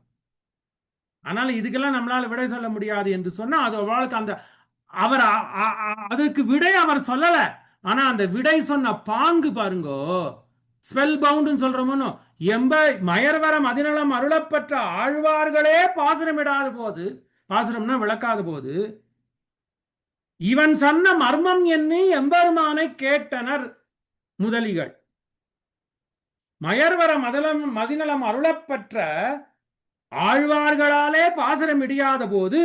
அதனால இதுக்கெல்லாம் நம்மளால விடை சொல்ல முடியாது என்று சொன்னா அது அவளுக்கு அந்த அவர் அதுக்கு விடை அவர் சொல்லல. ஆனா அந்த விடை சொன்ன பாங்கு பாருங்கோ, ஸ்பெல் பவுண்ட் சொல்றோமோ. மயர்வர மதிநலம் அருளப்பெற்ற ஆழ்வார்களே பாசுரமிடாத போது, பாசுரம்னா விளக்காத போது, இவன் சொன்ன மர்மம் எண்ணி எம்பெருமானை கேட்டனர் முதலிகள். மயர்வர மதிநலம் அருளப்பெற்ற ஆழ்வார்களாலே பாசுரம் இடியாத போது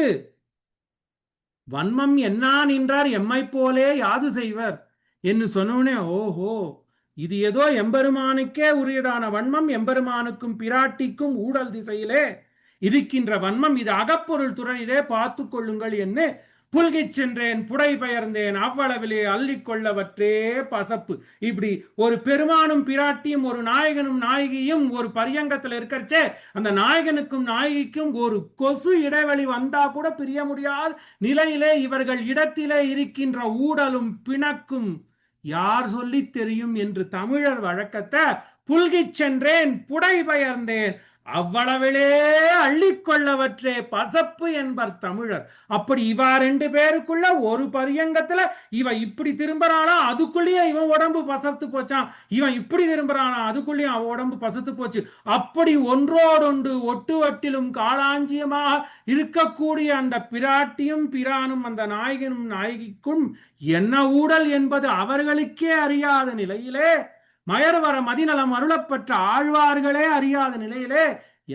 வன்மம் என்னா நின்றார் எம்மை போலே யாது செய்வர் என்று சொன்னோனே, ஓஹோ, இது ஏதோ எம்பெருமானுக்கே உரியதான வன்மம், எம்பெருமானுக்கும் பிராட்டிக்கும் ஊடல் திசையிலே இருக்கின்ற வன்மம், இது அகப்பொருள் துறையிலே பார்த்து கொள்ளுங்கள் என்று புல்கிச் சென்றேன் புடை பெயர்ந்தேன் அவ்வளவிலே அள்ளிக்கொள்ளவற்றே பசப்பு. இப்படி ஒரு பெருமானும் பிராட்டியும் ஒரு நாயகனும் நாயகியும் ஒரு பரியங்கத்தில் இருக்கச்சே, அந்த நாயகனுக்கும் நாயகிக்கும் ஒரு கொசு இடைவெளி வந்தா கூட பிரிய முடியாத நிலையிலே இவர்கள் இடத்திலே இருக்கின்ற ஊடலும் பிணக்கும் யார் சொல்லி தெரியும் என்று தமிழர் வழக்கத்தை புல்கிச் சென்றேன் புடை பெயர்ந்தேன் அவ்வளவிலே அள்ளிக்கொள்ளவற்றே பசப்பு என்பர் தமிழர். அப்படி இவா 2 பேருக்குள்ள ஒரு பரியங்கத்துல இவன் இப்படி திரும்புறானா, அதுக்குள்ளேயே இவன் உடம்பு பசத்து போச்சான். இவன் இப்படி திரும்புறானா, அதுக்குள்ளேயும் அவன் உடம்பு பசத்து போச்சு. அப்படி ஒன்றோடொன்று ஒட்டு வட்டிலும் காளாஞ்சியமாக இருக்கக்கூடிய அந்த பிராட்டியும் பிரானும் அந்த நாயகனும் நாயகிக்கும் என்ன ஊடல் என்பது அவர்களுக்கே அறியாத நிலையிலே, மயர்வர மதிநலம் அருளப்பெற்ற ஆழ்வார்களே அறியாத நிலையிலே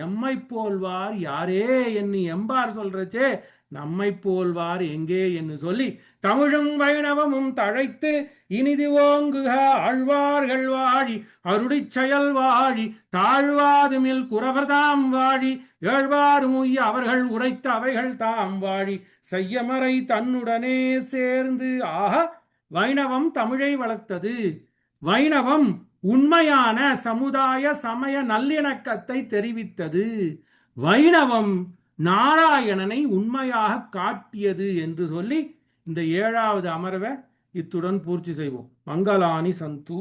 எம்மை போல்வார் யாரே என்னி எம்பார் சொல்றச்சே நம்மை போல்வார் எங்கே என்று சொல்லி தமிழும் வைணவமும் தழைத்து இனிது ஓங்குக ஆழ்வார்கள் வாழி அருளிச் செயல் வாழி தாழ்வாதுமில் குறவர்தாம் வாழி ஏழ்வாரும் உய்ய அவர்கள் உரைத்த அவைகள் தாம் வாழி செய்யமறை தன்னுடனே சேர்ந்து. ஆக வைணவம் தமிழை வளர்த்தது. வைணவம் உண்மையான சமுதாய சமய நல்லிணக்கத்தை தெரிவித்தது. வைணவம் நாராயணனை உண்மையாக காட்டியது என்று சொல்லி இந்த 7வது அமர்வை இத்துடன் பூர்த்தி செய்வோம். மங்களானி சந்து.